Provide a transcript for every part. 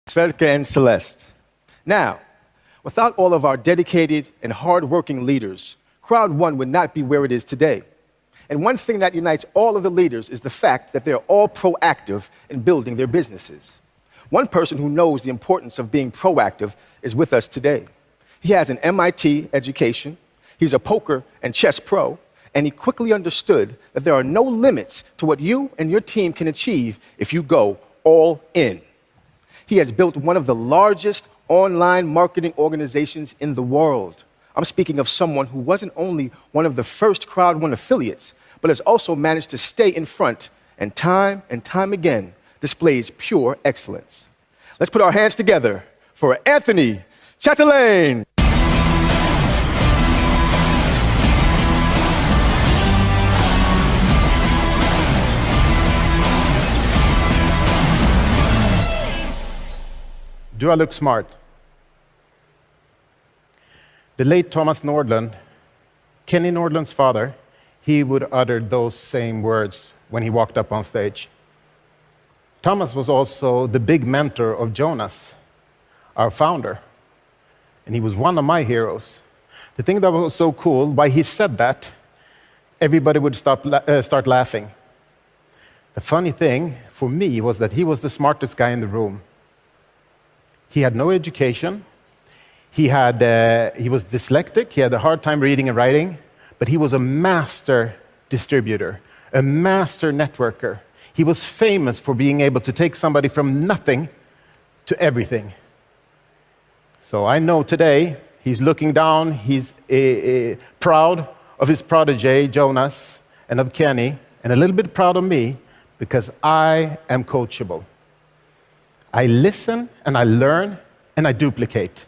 Sverka and Celeste. Now, without all of our dedicated and hardworking leaders, Crowd1 would not be where it is today. And one thing that unites all of the leaders is the fact that they're all proactive in building their businesses. One person who knows the importance of being proactive is with us today. He has an MIT education, he's a poker and chess pro, and he quickly understood that there are no limits to what you and your team can achieve if you go all in. He has built one of the largest online marketing organizations in the world. I'm speaking of someone who wasn't only one of the first Crowd1 affiliates, but has also managed to stay in front and time again displays pure excellence. Let's put our hands together for Anthony Chatelain. Do I look smart? The late Thomas Nordlund, Kenny Nordlund's father, he would utter those same words when he walked up on stage. Thomas was also the big mentor of Jonas, our founder, and he was one of my heroes. The thing that was so cool, why he said that, everybody would start laughing. The funny thing for me was that he was the smartest guy in the room. He had no education. He was dyslexic. He had a hard time reading and writing, but he was a master distributor, a master networker. He was famous for being able to take somebody from nothing to everything. So I know today he's looking down, he's proud of his protege, Jonas, and of Kenny, and a little bit proud of me because I am coachable. I listen and I learn and I duplicate.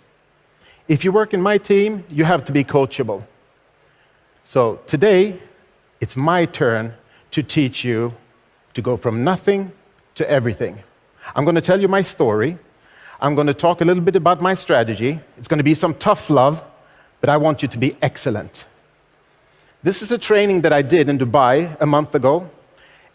If you work in my team, you have to be coachable. So today, it's my turn to teach you to go from nothing to everything. I'm going to tell you my story. I'm going to talk a little bit about my strategy. It's going to be some tough love, but I want you to be excellent. This is a training that I did in Dubai a month ago.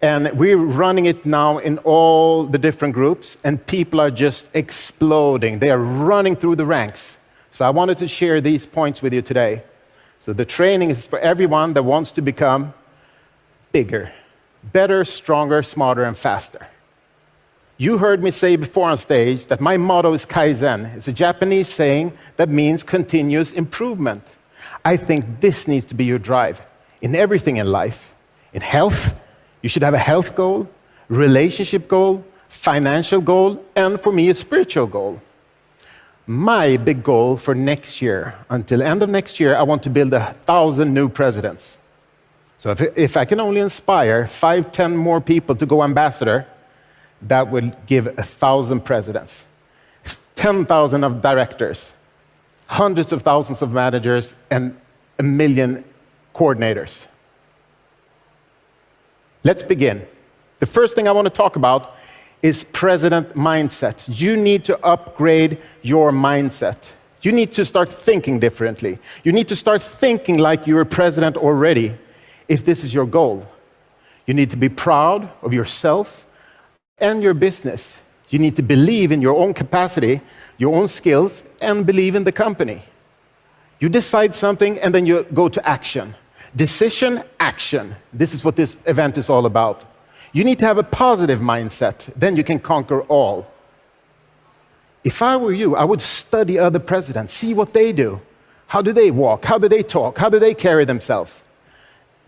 And we're running it now in all the different groups, and people are just exploding. They are running through the ranks. So I wanted to share these points with you today. So the training is for everyone that wants to become bigger, better, stronger, smarter, and faster. You heard me say before on stage that my motto is Kaizen. It's a Japanese saying that means continuous improvement. I think this needs to be your drive in everything in life, in health. You should have a health goal, relationship goal, financial goal, and for me, a spiritual goal. My big goal for next year, until the end of next year, I want to build 1,000 new presidents. So if I can only inspire 5, 10 more people to go ambassador, that will give 1,000 presidents, 10,000 of directors, hundreds of thousands of managers, and 1 million coordinators. Let's begin. The first thing I want to talk about is president mindset. You need to upgrade your mindset. You need to start thinking differently. You need to start thinking like you're a president already, if this is your goal. You need to be proud of yourself and your business. You need to believe in your own capacity, your own skills, and believe in the company. You decide something, and then you go to action. Decision, action. This is what this event is all about. You need to have a positive mindset, then you can conquer all. If I were you, I would study other presidents, see what they do. How do they walk? How do they talk? How do they carry themselves?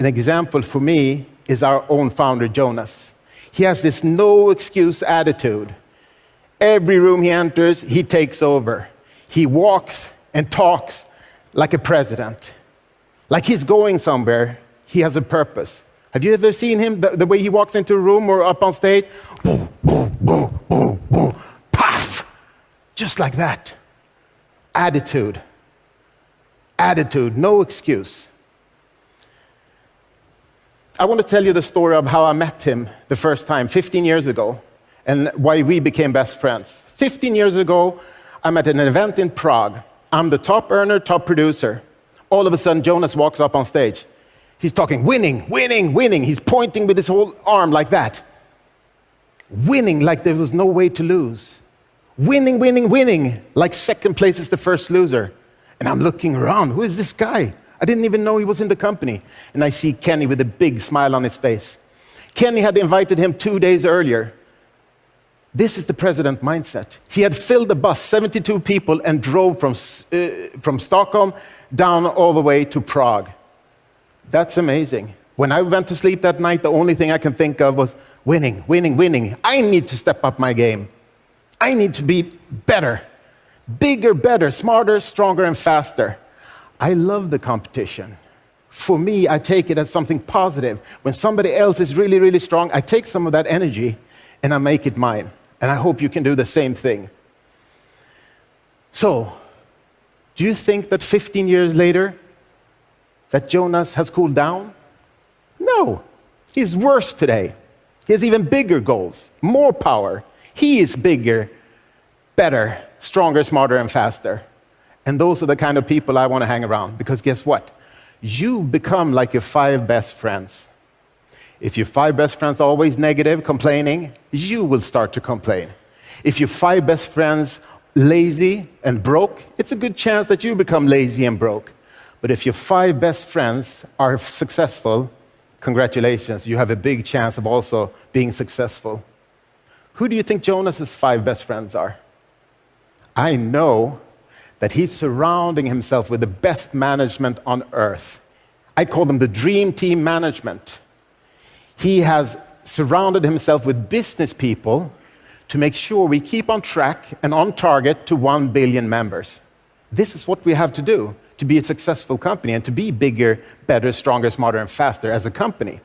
An example for me is our own founder, Jonas. He has this no excuse attitude. Every room he enters, he takes over. He walks and talks like a president. Like he's going somewhere, he has a purpose. Have you ever seen him, the way he walks into a room or up on stage? Boom, boom, boom, boom, boom, paf! Just like that. Attitude. Attitude, no excuse. I want to tell you the story of how I met him the first time, 15 years ago, and why we became best friends. 15 years ago, I'm at an event in Prague. I'm the top earner, top producer. All of a sudden, Jonas walks up on stage. He's talking, winning, winning, winning. He's pointing with his whole arm like that. Winning like there was no way to lose. Winning, winning, winning, like second place is the first loser. And I'm looking around, who is this guy? I didn't even know he was in the company. And I see Kenny with a big smile on his face. Kenny had invited him 2 days earlier. This is the president mindset. He had filled the bus, 72 people, and drove from Stockholm down all the way to Prague. That's amazing. When I went to sleep that night, the only thing I can think of was winning, winning, winning. I need to step up my game. I need to be better, bigger, better, smarter, stronger, and faster. I love the competition. For me, I take it as something positive. When somebody else is really, really strong, I take some of that energy and I make it mine. And I hope you can do the same thing. So, do you think that 15 years later, that Jonas has cooled down? No. He's worse today. He has even bigger goals, more power. He is bigger, better, stronger, smarter, and faster. And those are the kind of people I want to hang around. Because guess what? You become like your 5 best friends. If your 5 best friends are always negative, complaining, you will start to complain. If your 5 best friends lazy and broke, it's a good chance that you become lazy and broke. But if your 5 best friends are successful, congratulations, you have a big chance of also being successful. Who do you think Jonas's 5 best friends are? I know that he's surrounding himself with the best management on earth. I call them the dream team management. He has surrounded himself with business people to make sure we keep on track and on target to 1 billion members. This is what we have to do to be a successful company and to be bigger, better, stronger, smarter, and faster as a company.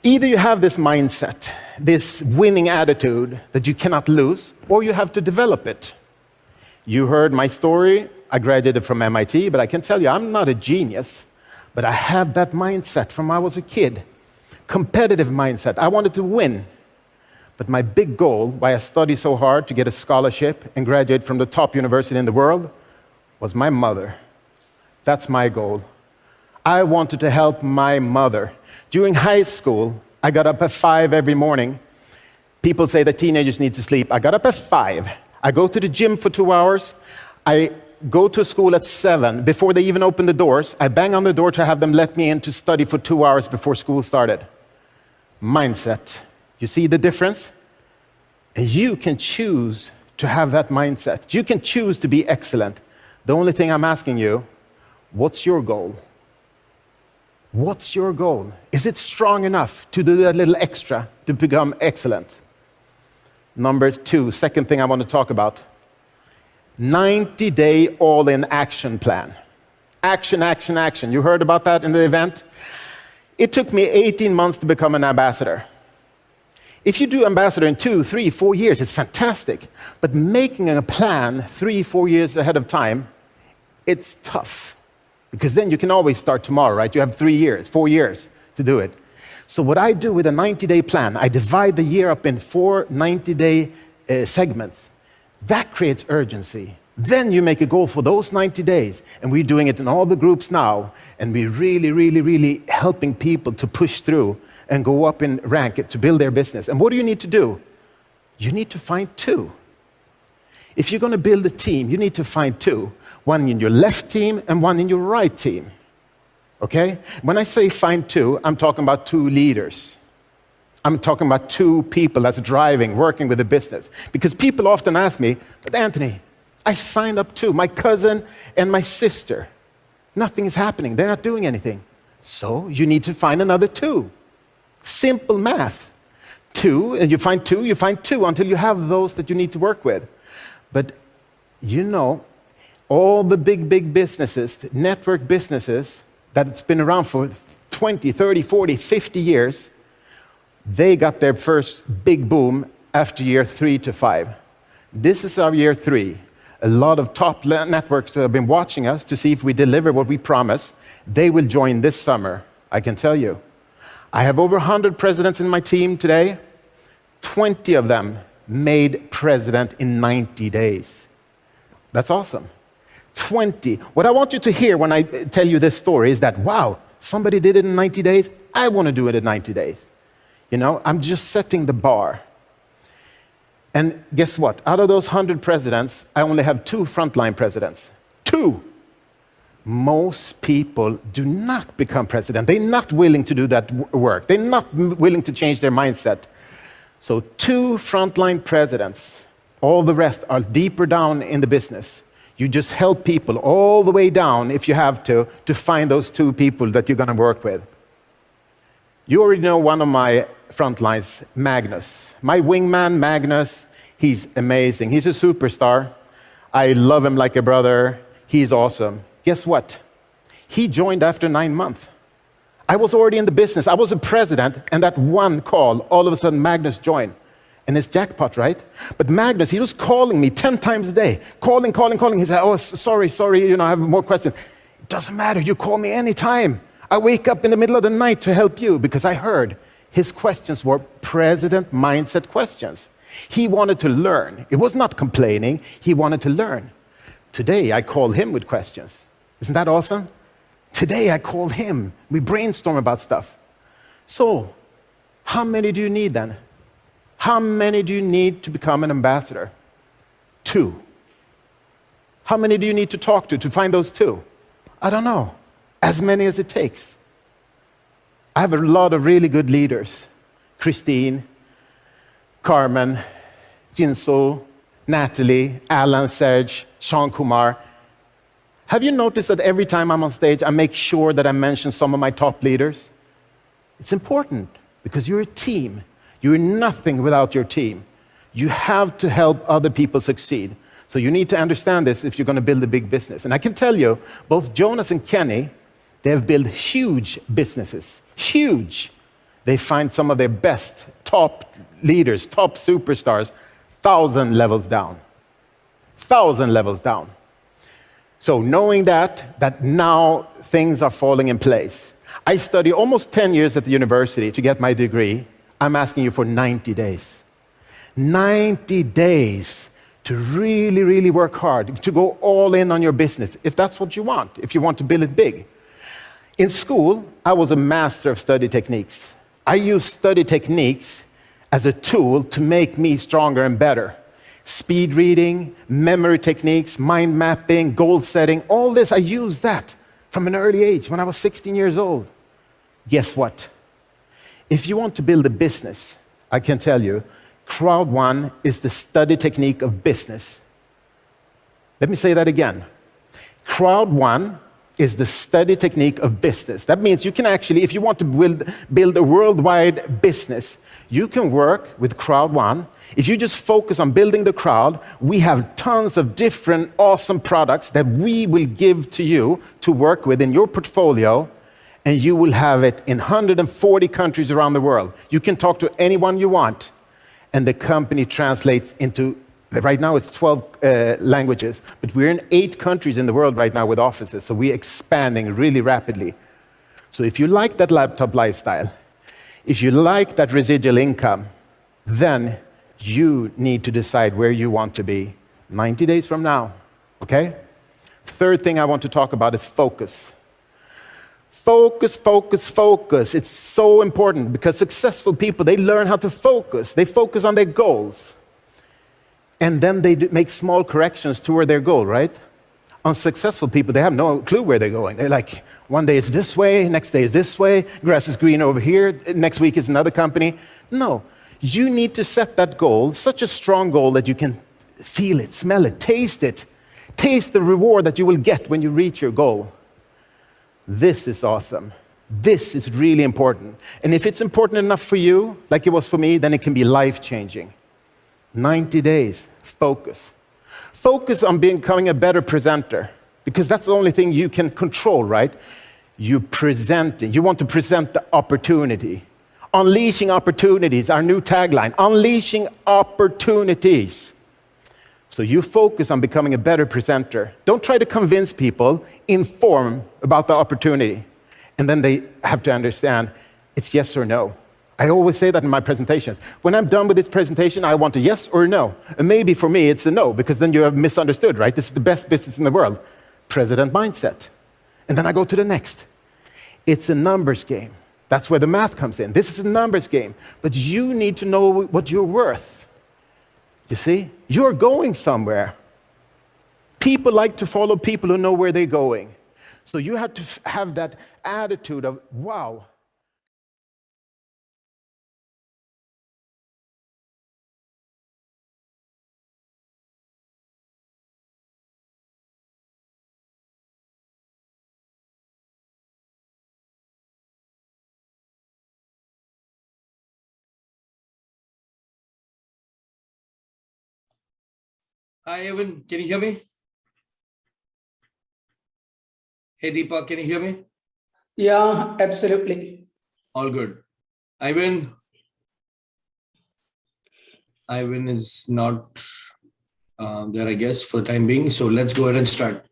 Either you have this mindset, this winning attitude that you cannot lose, or you have to develop it. You heard my story. I graduated from MIT, but I can tell you I'm not a genius, but I had that mindset from when I was a kid. Competitive mindset. I wanted to win. But my big goal, why I studied so hard to get a scholarship and graduate from the top university in the world, was my mother. That's my goal. I wanted to help my mother. During high school, I got up at 5 every morning. People say that teenagers need to sleep. I got up at 5. I go to the gym for 2 hours. I go to school at 7. Before they even open the doors, I bang on the door to have them let me in to study for 2 hours before school started. Mindset. You see the difference? And you can choose to have that mindset. You can choose to be excellent. The only thing I'm asking you, what's your goal? What's your goal? Is it strong enough to do that little extra to become excellent? Number 2, second thing I want to talk about. 90-day all-in action plan. Action, action, action. You heard about that in the event? It took me 18 months to become an ambassador. If you do ambassador in 2, 3, 4 years, it's fantastic. But making a plan 3, 4 years ahead of time, it's tough. Because then you can always start tomorrow, right? You have 3 years, 4 years to do it. So what I do with a 90-day plan, I divide the year up in 4 90-day segments. That creates urgency. Then you make a goal for those 90 days. And we're doing it in all the groups now. And we're really, really, really helping people to push through and go up in rank to build their business. And what do you need to do? You need to find 2. If you're going to build a team, you need to find 2. One in your left team and one in your right team. Okay? When I say find 2, I'm talking about 2 leaders. I'm talking about 2 people that's driving, working with the business. Because people often ask me, but Anthony, I signed up 2, my cousin and my sister. Nothing is happening. They're not doing anything. So you need to find another 2. Simple math. 2, and you find 2 until you have those that you need to work with. But you know, all the big businesses, network businesses that's been around for 20, 30, 40, 50 years, they got their first big boom after year 3 to 5. This is our year 3. A lot of top networks have been watching us to see if we deliver what we promise. They will join this summer, I can tell you. I have over 100 presidents in my team today. 20 of them made president in 90 days. That's awesome. 20. What I want you to hear when I tell you this story is that, wow, somebody did it in 90 days. I want to do it in 90 days. You know, I'm just setting the bar. And guess what? Out of those 100 presidents, I only have 2 frontline presidents. 2! Most people do not become president. They're not willing to do that work. They're not willing to change their mindset. So 2 frontline presidents. All the rest are deeper down in the business. You just help people all the way down, if you have to find those 2 people that you're going to work with. You already know one of my frontlines, Magnus. My wingman, Magnus, he's amazing. He's a superstar. I love him like a brother. He's awesome. Guess what? He joined after 9 months. I was already in the business. I was a president, and that one call, all of a sudden Magnus joined. And it's jackpot, right? But Magnus, he was calling me 10 times a day. Calling. He said, oh, sorry, I have more questions. It doesn't matter. You call me anytime. I wake up in the middle of the night to help you, because I heard his questions were president mindset questions. He wanted to learn. It was not complaining. He wanted to learn. Today, I call him with questions. Isn't that awesome? Today, I call him. We brainstorm about stuff. So, how many do you need then? How many do you need to become an ambassador? 2. How many do you need to talk to find those 2? I don't know. As many as it takes. I have a lot of really good leaders. Christine, Carmen, Jinso, Natalie, Alan, Serge, Sean Kumar. Have you noticed that every time I'm on stage, I make sure that I mention some of my top leaders? It's important, because you're a team. You're nothing without your team. You have to help other people succeed. So you need to understand this if you're going to build a big business. And I can tell you, both Jonas and Kenny, they have built huge businesses. Huge. They find some of their best, top leaders, top superstars, 1,000 levels down. 1,000 levels down. So knowing that now things are falling in place. I studied almost 10 years at the university to get my degree. I'm asking you for 90 days. 90 days to really, really work hard, to go all in on your business, if that's what you want, if you want to build it big. In school, I was a master of study techniques. I used study techniques as a tool to make me stronger and better. Speed reading, memory techniques, mind mapping, goal setting, all this, I used that from an early age when I was 16 years old. Guess what? If you want to build a business, I can tell you, Crowd1 is the study technique of business. Let me say that again. Crowd1 is the study technique of business. That means you can actually, if you want to build a worldwide business, you can work with Crowd1. If you just focus on building the crowd, we have tons of different awesome products that we will give to you to work with in your portfolio, and you will have it in 140 countries around the world. You can talk to anyone you want, and the company translates into, right now it's 12 languages, but we're in 8 countries in the world right now with offices, so we're expanding really rapidly. So if you like that laptop lifestyle, if you like that residual income, then you need to decide where you want to be 90 days from now, okay? Third thing I want to talk about is focus. Focus, focus, focus. It's so important because successful people, they learn how to focus. They focus on their goals. And then they make small corrections toward their goal, right? Unsuccessful people, they have no clue where they're going. They're like, one day it's this way, next day it's this way, grass is green over here, next week is another company. No, you need to set that goal, such a strong goal that you can feel it, smell it, taste it. Taste the reward that you will get when you reach your goal. This is awesome. This is really important. And if it's important enough for you, like it was for me, then it can be life-changing. 90 days, focus. Focus on becoming a better presenter, because that's the only thing you can control, right? You want to present the opportunity. Unleashing opportunities, our new tagline, unleashing opportunities. So you focus on becoming a better presenter. Don't try to convince people, inform about the opportunity. And then they have to understand it's yes or no. I always say that in my presentations. When I'm done with this presentation, I want a yes or a no. And maybe for me, it's a no, because then you have misunderstood, right? This is the best business in the world. President mindset. And then I go to the next. It's a numbers game. That's where the math comes in. This is a numbers game. But you need to know what you're worth. You see, you're going somewhere. People like to follow people who know where they're going. So you have to have that attitude of, wow. Hi, Evan. Can you hear me? Hey, Deepa, can you hear me? Yeah, absolutely. All good. Ivan is not there, I guess, for the time being. So let's go ahead and start.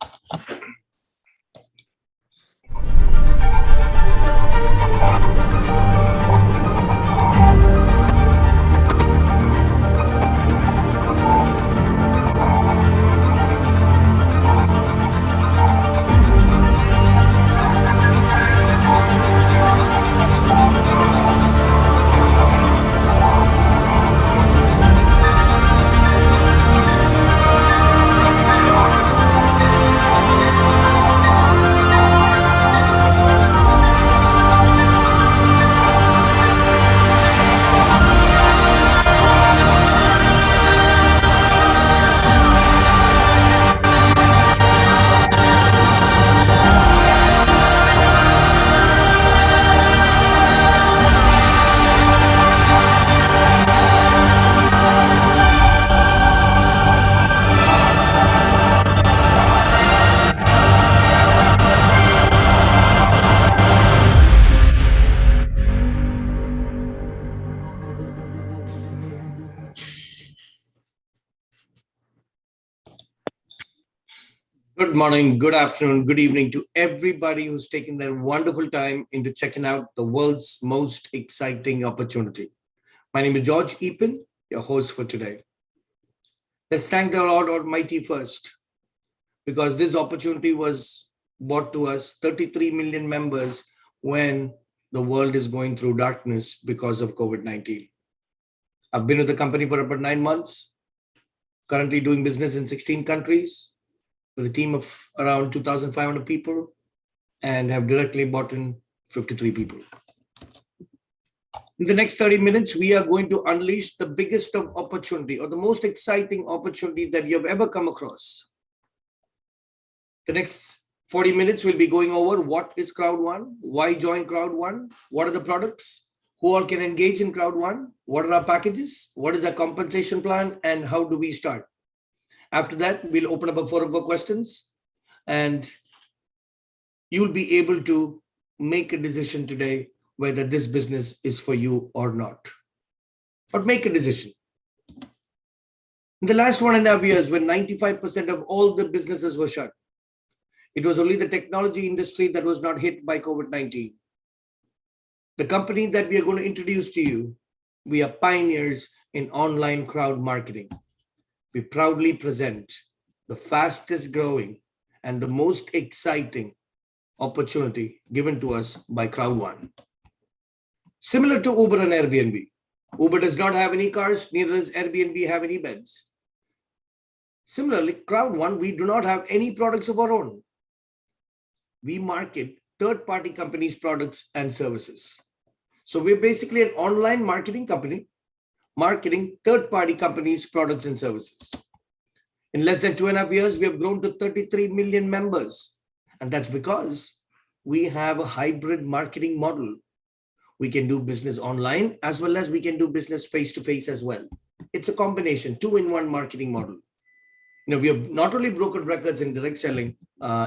Good morning, good afternoon, good evening to everybody who's taken their wonderful time into checking out the world's most exciting opportunity. My name is George Epen, your host for today. Let's thank the Lord Almighty first, because this opportunity was brought to us 33 million members when the world is going through darkness because of COVID-19. I've been with the company for about 9 months, currently doing business in 16 countries with a team of around 2,500 people, and have directly bought in 53 people. In the next 30 minutes, we are going to unleash the biggest of opportunity, or the most exciting opportunity that you have ever come across. The next 40 minutes, we'll be going over what is Crowd1, why join Crowd1, what are the products, who all can engage in Crowd1, what are our packages, what is our compensation plan, and how do we start. After that, we'll open up a forum for questions, and you'll be able to make a decision today whether this business is for you or not. But make a decision. In the last 1.5 years, when 95% of all the businesses were shut, it was only the technology industry that was not hit by COVID-19. The company that we are going to introduce to you, we are pioneers in online crowd marketing. We proudly present the fastest growing and the most exciting opportunity given to us by Crowd1. Similar to Uber and Airbnb, Uber does not have any cars, neither does Airbnb have any beds. Similarly, Crowd1, we do not have any products of our own. We market third-party companies' products and services. So we're basically an online marketing company, marketing third-party companies' products and services. In less than 2.5 years, we have grown to 33 million members. And that's because we have a hybrid marketing model. We can do business online as well as we can do business face-to-face as well. It's a combination, 2-in-1 marketing model. We have not only broken records in direct selling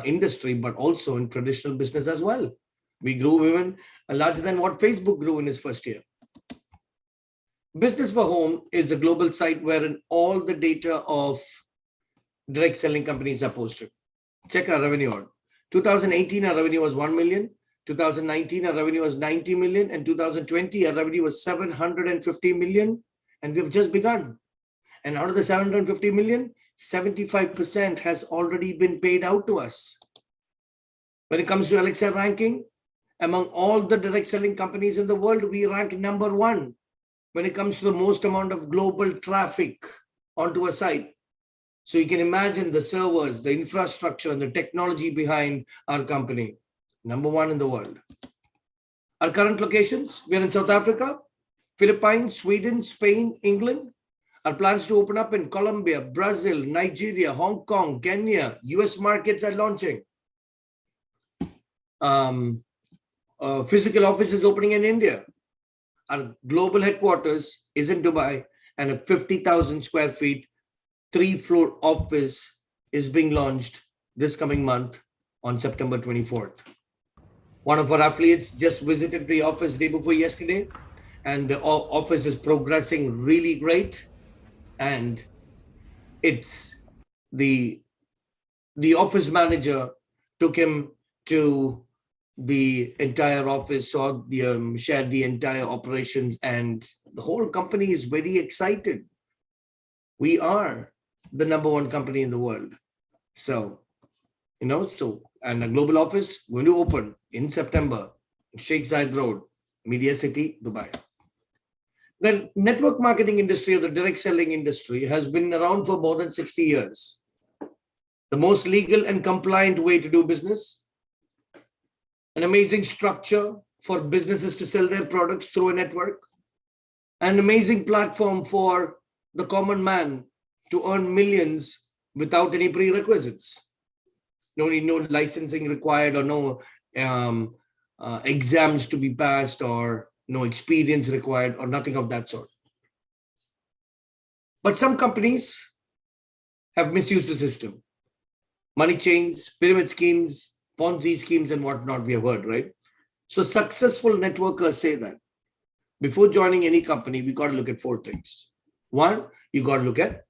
industry, but also in traditional business as well. We grew even larger than what Facebook grew in its first year. Business for Home is a global site wherein all the data of direct selling companies are posted. Check our revenue out. 2018, our revenue was 1 million. 2019, our revenue was 90 million. And 2020, our revenue was 750 million. And we've just begun. And out of the 750 million, 75% has already been paid out to us. When it comes to Alexa ranking, among all the direct selling companies in the world, we rank number 1. When it comes to the most amount of global traffic onto a site. So you can imagine the servers, the infrastructure, and the technology behind our company. Number one in the world. Our current locations, we're in South Africa, Philippines, Sweden, Spain, England. Our plans to open up in Colombia, Brazil, Nigeria, Hong Kong, Kenya. US markets are launching. Physical offices opening in India. Our global headquarters is in Dubai, and a 50,000 square feet, 3-floor office is being launched this coming month on September 24th. One of our affiliates just visited the office day before yesterday, and the office is progressing really great. And it's the office manager took him to the entire office, saw the shared the entire operations, and the whole company is very excited. We are the number one company in the world. So, and the global office going to open in September, Sheikh Zayed Road, Media City, Dubai. The network marketing industry, or the direct selling industry, has been around for more than 60 years. The most legal and compliant way to do business. An amazing structure for businesses to sell their products through a network. An amazing platform for the common man to earn millions without any prerequisites. No licensing required, or no exams to be passed, or no experience required, or nothing of that sort. But some companies have misused the system. Money chains, pyramid schemes, Ponzi schemes, and whatnot, we have heard, right? So successful networkers say that before joining any company, we got to look at 4 things. 1, you got to look at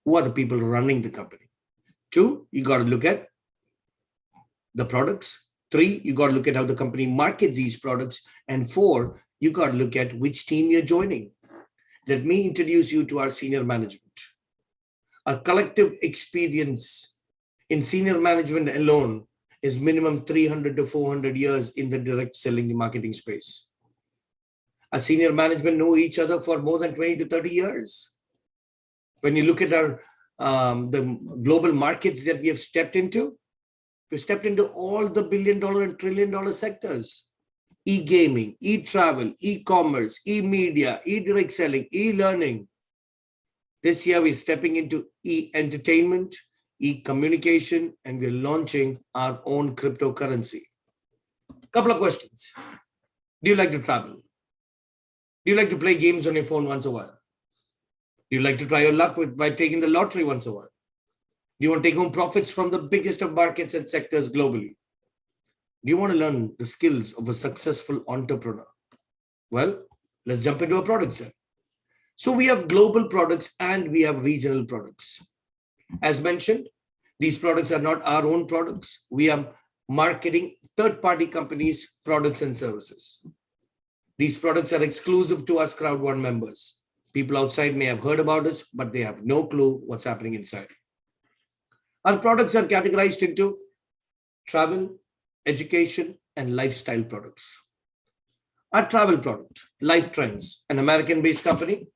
who are the people running the company. 2, you got to look at the products. 3, you got to look at how the company markets these products. And 4, you got to look at which team you're joining. Let me introduce you to our senior management. Our collective experience in senior management alone is minimum 300 to 400 years in the direct selling marketing space. Our senior management know each other for more than 20 to 30 years. When you look at our the global markets that we have stepped into, we stepped into all the billion-dollar and trillion-dollar sectors. E-gaming, e-travel, e-commerce, e-media, e-direct selling, e-learning. This year, we're stepping into e-entertainment, e-communication, and we're launching our own cryptocurrency. Couple of questions. Do you like to travel? Do you like to play games on your phone once a while? Do you like to try your luck by taking the lottery once a while? Do you want to take home profits from the biggest of markets and sectors globally? Do you want to learn the skills of a successful entrepreneur? Well, let's jump into our products then. So we have global products and we have regional products. As mentioned, these products are not our own products. We are marketing third-party companies' products and services. These products are exclusive to us Crowd1 members. People outside may have heard about us, but they have no clue what's happening inside. Our products are categorized into travel, education, and lifestyle products. Our travel product, Life Trends, an American-based company.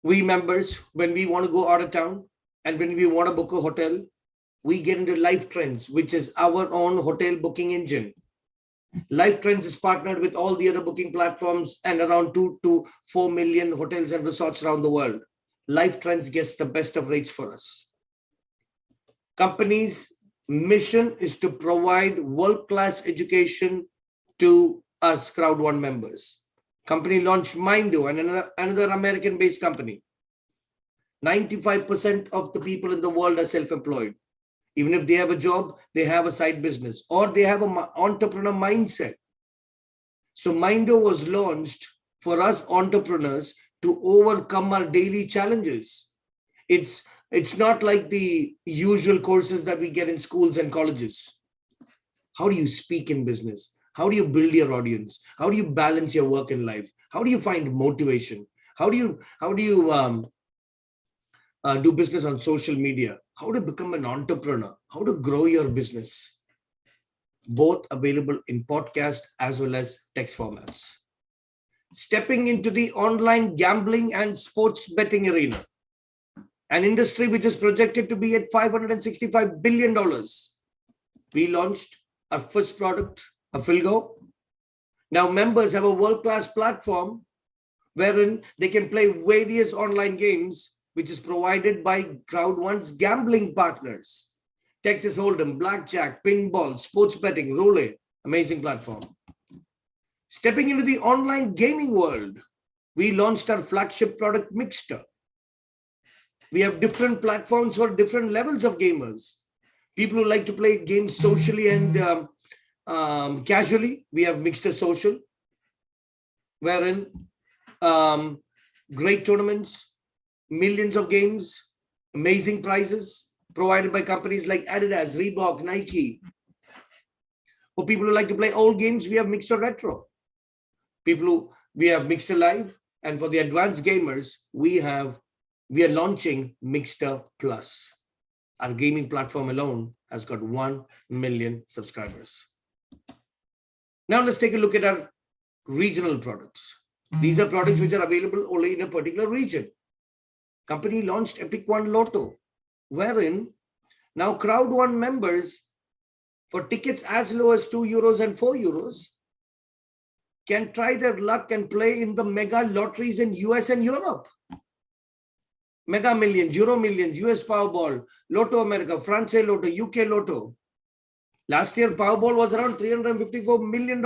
We members, when we want to go out of town and when we want to book a hotel, we get into Life Trends, which is our own hotel booking engine. Life Trends is partnered with all the other booking platforms and around 2 to 4 million hotels and resorts around the world. Life Trends gets the best of rates for us. Company's mission is to provide world-class education to us Crowd1 members. Company launched Mindo, and another American-based company. 95% of the people in the world are self-employed. Even if they have a job, they have a side business or they have an entrepreneur mindset. So Mindo was launched for us entrepreneurs to overcome our daily challenges. It's not like the usual courses that we get in schools and colleges. How do you speak in business? How do you build your audience? How do you balance your work and life? How do you find motivation? How do you do business on social media? How to become an entrepreneur? How to grow your business? Both available in podcast as well as text formats. stepping into the online gambling and sports betting arena, an industry which is projected to be at $565 billion. We launched our first product, a Filgo. Now members have a world-class platform wherein they can play various online games, which is provided by Crowd1's gambling partners. Texas Hold'em, blackjack, pinball, sports betting, roulette, amazing platform. Stepping into the online gaming world, we launched our flagship product, Mixter. We have different platforms for different levels of gamers. People who like to play games socially and casually, we have Mixter Social, wherein great tournaments, millions of games, amazing prizes provided by companies like Adidas, Reebok, Nike. For people who like to play old games, we have Mixter Retro. We have Mixter Live, and for the advanced gamers, we are launching Mixter Plus. Our gaming platform alone has got 1 million subscribers. Now let's take a look at our regional products. These are products which are available only in a particular region. Company launched Epic One Lotto, wherein now Crowd1 members, for tickets as low as €2 and €4, can try their luck and play in the mega lotteries in US and Europe. Mega Millions, Euro Millions, US Powerball, Lotto America, France Lotto, UK Lotto. Last year, Powerball was around $354 million.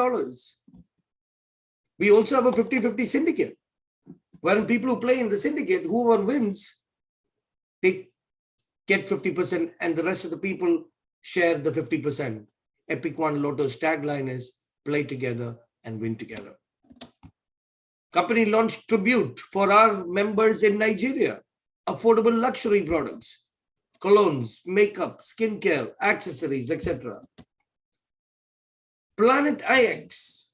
We also have a 50-50 syndicate, wherein people who play in the syndicate, whoever wins, they get 50% and the rest of the people share the 50%. Epic One Lotto's tagline is play together and win together. Company launched Tribute for our members in Nigeria. Affordable luxury products, colognes, makeup, skincare, accessories, etc. Planet IX,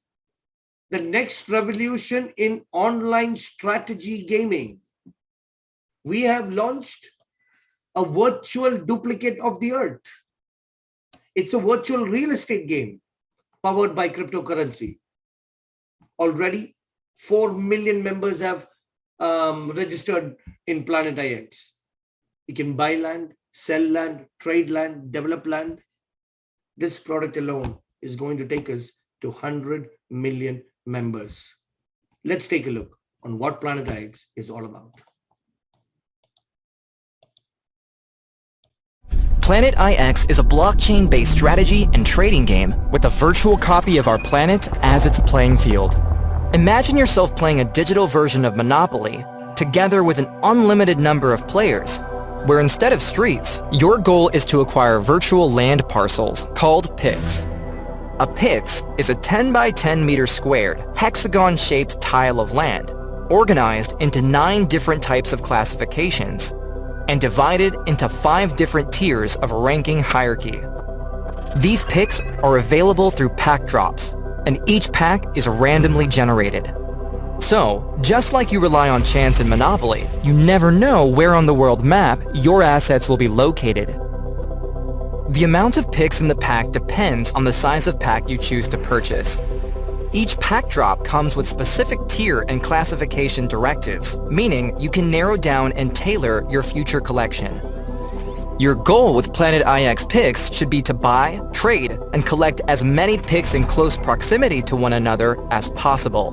the next revolution in online strategy gaming. We have launched a virtual duplicate of the earth. It's a virtual real estate game powered by cryptocurrency. Already, 4 million members have registered in Planet IX. You can buy land, sell land, trade land, develop land. This product alone is going to take us to 100 million members. Let's take a look on what Planet IX is all about. Planet IX is a blockchain-based strategy and trading game with a virtual copy of our planet as its playing field. Imagine yourself playing a digital version of Monopoly together with an unlimited number of players, where instead of streets, your goal is to acquire virtual land parcels called pix. A pix is a 10 by 10 meter squared, hexagon-shaped tile of land, organized into 9 different types of classifications, and divided into 5 different tiers of ranking hierarchy. These picks are available through pack drops, and each pack is randomly generated. So, just like you rely on chance in Monopoly, you never know where on the world map your assets will be located. The amount of picks in the pack depends on the size of pack you choose to purchase. Each pack drop comes with specific tier and classification directives, meaning you can narrow down and tailor your future collection. Your goal with Planet IX picks should be to buy, trade, and collect as many picks in close proximity to one another as possible.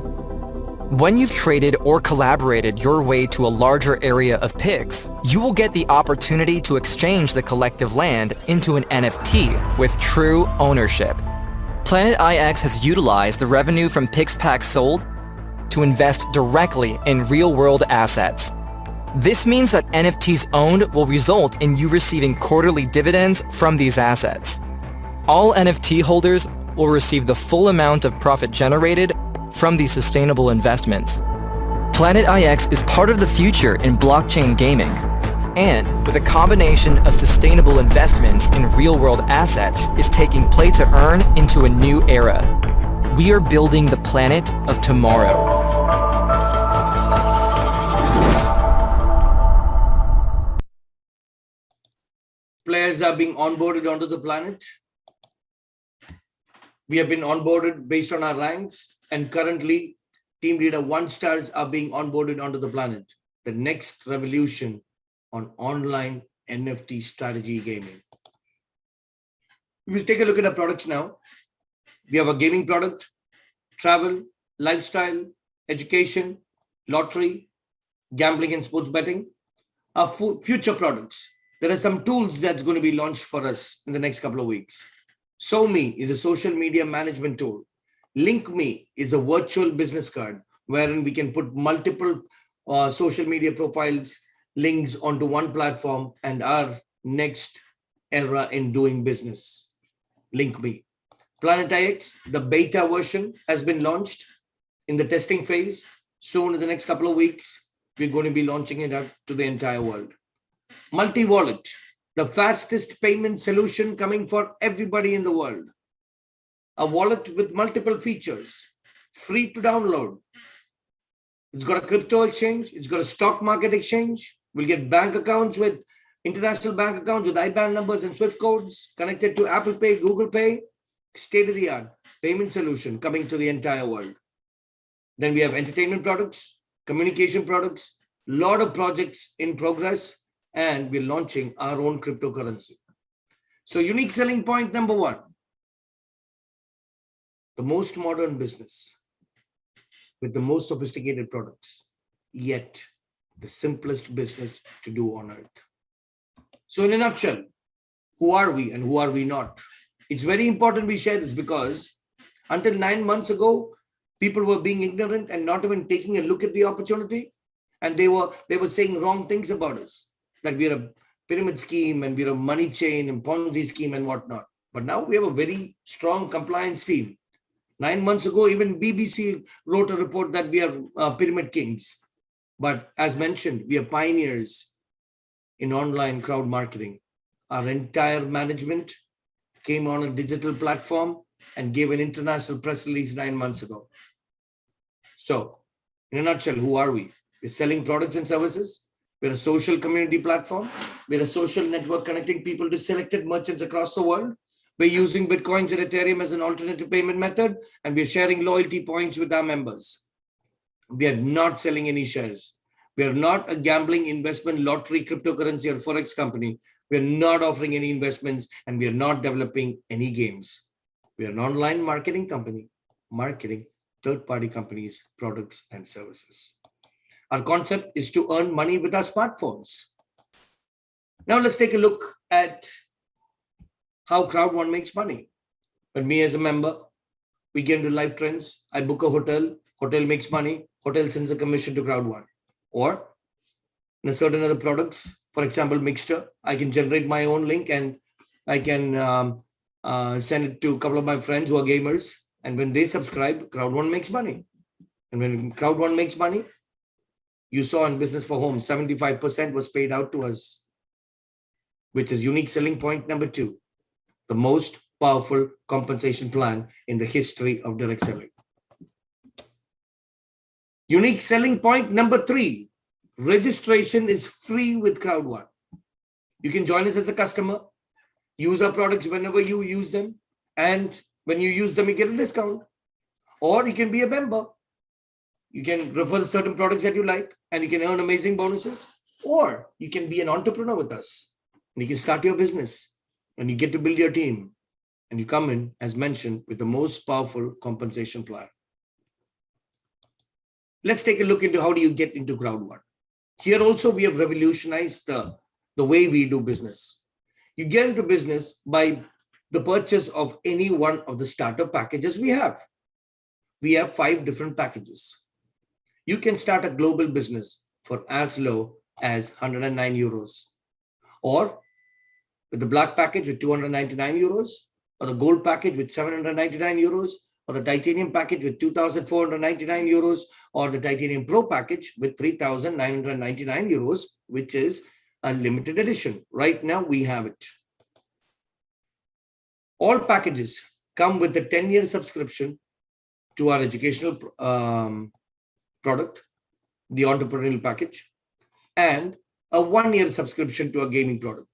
When you've traded or collaborated your way to a larger area of picks, you will get the opportunity to exchange the collective land into an NFT with true ownership. Planet IX has utilized the revenue from picks packs sold to invest directly in real-world assets. This means that NFTs owned will result in you receiving quarterly dividends from these assets. All NFT holders will receive the full amount of profit generated from these sustainable investments. Planet IX is part of the future in blockchain gaming, and with a combination of sustainable investments in real-world assets is taking play to earn into a new era. We are building the planet of tomorrow. Players are being onboarded onto the planet. We have been onboarded based on our ranks, and currently team leader 1-stars are being onboarded onto the planet. The next revolution on online NFT strategy gaming. If you take a look at our products now, we have a gaming product, travel, lifestyle, education, lottery, gambling and sports betting. Our future products, there are some tools that's going to be launched for us in the next couple of weeks. SoMe is a social media management tool. LinkMe is a virtual business card wherein we can put multiple social media profiles, links onto one platform, and our next era in doing business. LinkMe. Planet IX, the beta version has been launched in the testing phase. Soon in the next couple of weeks, we're going to be launching it out to the entire world. Multi-wallet, the fastest payment solution coming for everybody in the world. A wallet with multiple features, free to download. It's got a crypto exchange. It's got a stock market exchange. We'll get bank accounts with international bank accounts with IBAN numbers and SWIFT codes connected to Apple Pay, Google Pay. State-of-the-art payment solution coming to the entire world. Then we have entertainment products, communication products, a lot of projects in progress, and we're launching our own cryptocurrency. So unique selling point number 1, the most modern business with the most sophisticated products, yet the simplest business to do on earth. So in a nutshell, who are we and who are we not? It's very important we share this because until 9 months ago, people were being ignorant and not even taking a look at the opportunity. And they were saying wrong things about us, that we're a pyramid scheme and we're a money chain and Ponzi scheme and whatnot. But now we have a very strong compliance team. 9 months ago, even BBC wrote a report that we are pyramid kings. But as mentioned, we are pioneers in online crowd marketing. Our entire management came on a digital platform and gave an international press release 9 months ago. So, in a nutshell, who are we? We're selling products and services. We're a social community platform. We're a social network connecting people to selected merchants across the world. We're using Bitcoins and Ethereum as an alternative payment method, and we're sharing loyalty points with our members. We are not selling any shares. We are not a gambling, investment, lottery, cryptocurrency, or forex company. We are not offering any investments, and we are not developing any games. We are an online marketing company, marketing third-party companies, products, and services. Our concept is to earn money with our smartphones. Now let's take a look at how Crowd1 makes money. When me as a member, we get into live trends. I book a hotel, hotel makes money, hotel sends a commission to Crowd1. Or in a certain other products, for example, Mixture, I can generate my own link and I can send it to a couple of my friends who are gamers. And when they subscribe, Crowd1 makes money. And when Crowd1 makes money, you saw in Business for Home, 75% was paid out to us, which is unique selling point number 2, the most powerful compensation plan in the history of direct selling. Unique selling point number 3, registration is free with Crowd1. You can join us as a customer, use our products whenever you use them, and when you use them, you get a discount. Or you can be a member. You can refer certain products that you like, and you can earn amazing bonuses. Or you can be an entrepreneur with us, and you can start your business, and you get to build your team, and you come in, as mentioned, with the most powerful compensation plan. Let's take a look into how do you get into Crowd1. Here also, we have revolutionized the way we do business. You get into business by the purchase of any one of the starter packages we have. We have 5 different packages. You can start a global business for as low as 109 euros. Or with the black package with 299 euros, or the gold package with 799 euros, or the titanium package with 2,499 euros, or the titanium pro package with 3,999 euros, which is a limited edition. Right now, we have it. All packages come with a 10-year subscription to our educational product, the entrepreneurial package, and a 1-year subscription to a gaming product.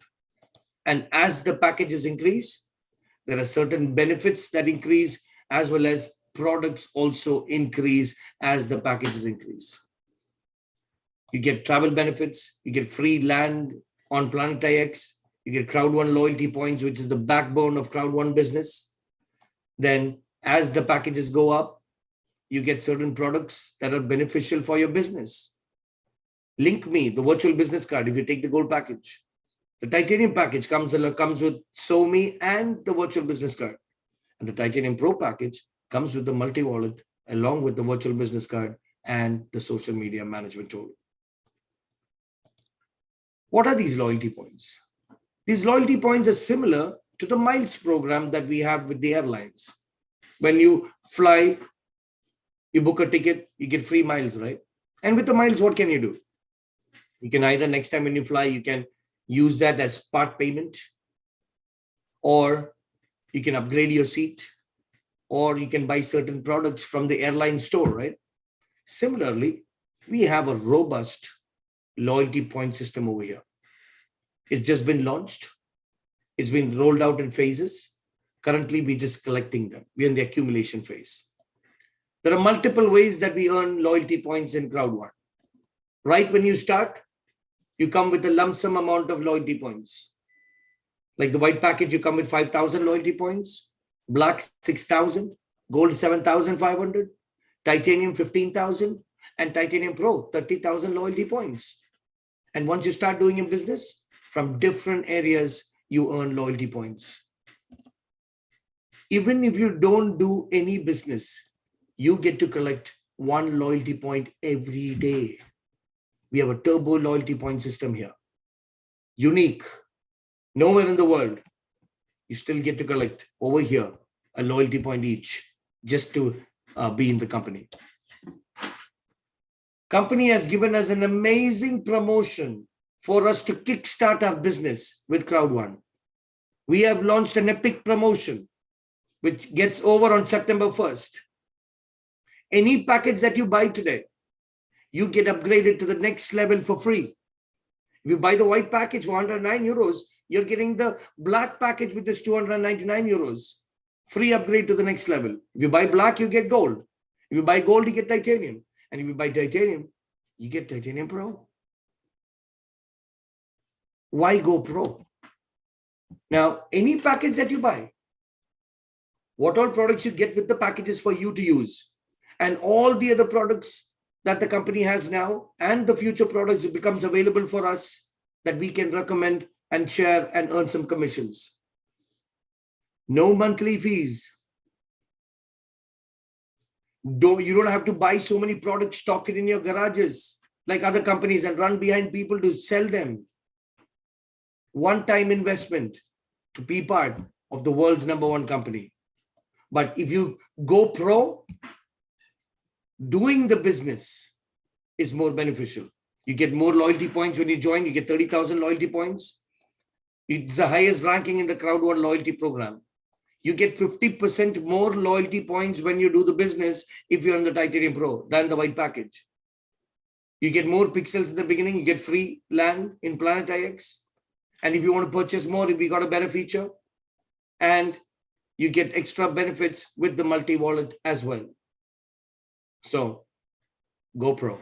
And as the packages increase, there are certain benefits that increase, as well as products also increase as the packages increase. You get travel benefits, you get free land on Planet IX, you get Crowd1 loyalty points, which is the backbone of Crowd1 business. Then as the packages go up, you get certain products that are beneficial for your business. Link Me, the virtual business card, if you take the gold package. The titanium package comes with SoMe and the virtual business card. And the titanium pro package comes with the multi-wallet along with the virtual business card and the social media management tool. What are these loyalty points? These loyalty points are similar to the miles program that we have with the airlines. When you fly, you book a ticket, you get free miles, right? And with the miles, what can you do? You can either next time when you fly, you can use that as part payment, or you can upgrade your seat, or you can buy certain products from the airline store, right? Similarly, we have a robust loyalty point system over here. It's just been launched. It's been rolled out in phases. Currently, we're just collecting them. We're in the accumulation phase. There are multiple ways that we earn loyalty points in Crowd1. Right when you start, you come with a lump sum amount of loyalty points. Like the white package, you come with 5,000 loyalty points, black 6,000, gold 7,500, titanium 15,000, and titanium pro 30,000 loyalty points. And once you start doing your business, from different areas, you earn loyalty points. Even if you don't do any business, you get to collect one loyalty point every day. We have a turbo loyalty point system here. Unique. Nowhere in the world. You still get to collect over here a loyalty point each just to be in the company. Company has given us an amazing promotion for us to kickstart our business with Crowd1. We have launched an epic promotion which gets over on September 1st. Any package that you buy today, you get upgraded to the next level for free. If you buy the white package for 109 euros, you're getting the black package, which is 299 euros. Free upgrade to the next level. If you buy black, you get gold. If you buy gold, you get titanium. And if you buy titanium, you get titanium pro. Why go pro? Now, any package that you buy, what all products you get with the packages for you to use, and all the other products that the company has now and the future products becomes available for us that we can recommend and share and earn some commissions. No monthly fees. You don't have to buy so many products, stock it in your garages like other companies and run behind people to sell them. One-time investment to be part of the world's #1 company. But if you go pro, doing the business is more beneficial. You get more loyalty points when you join. You get 30,000 loyalty points. It's the highest ranking in the Crowd1 loyalty program. You get 50% more loyalty points when you do the business if you're on the Titanium Pro than the white package. You get more pixels in the beginning. You get free land in Planet IX. And if you want to purchase more, we got a better feature. And you get extra benefits with the multi-wallet as well. So, GoPro.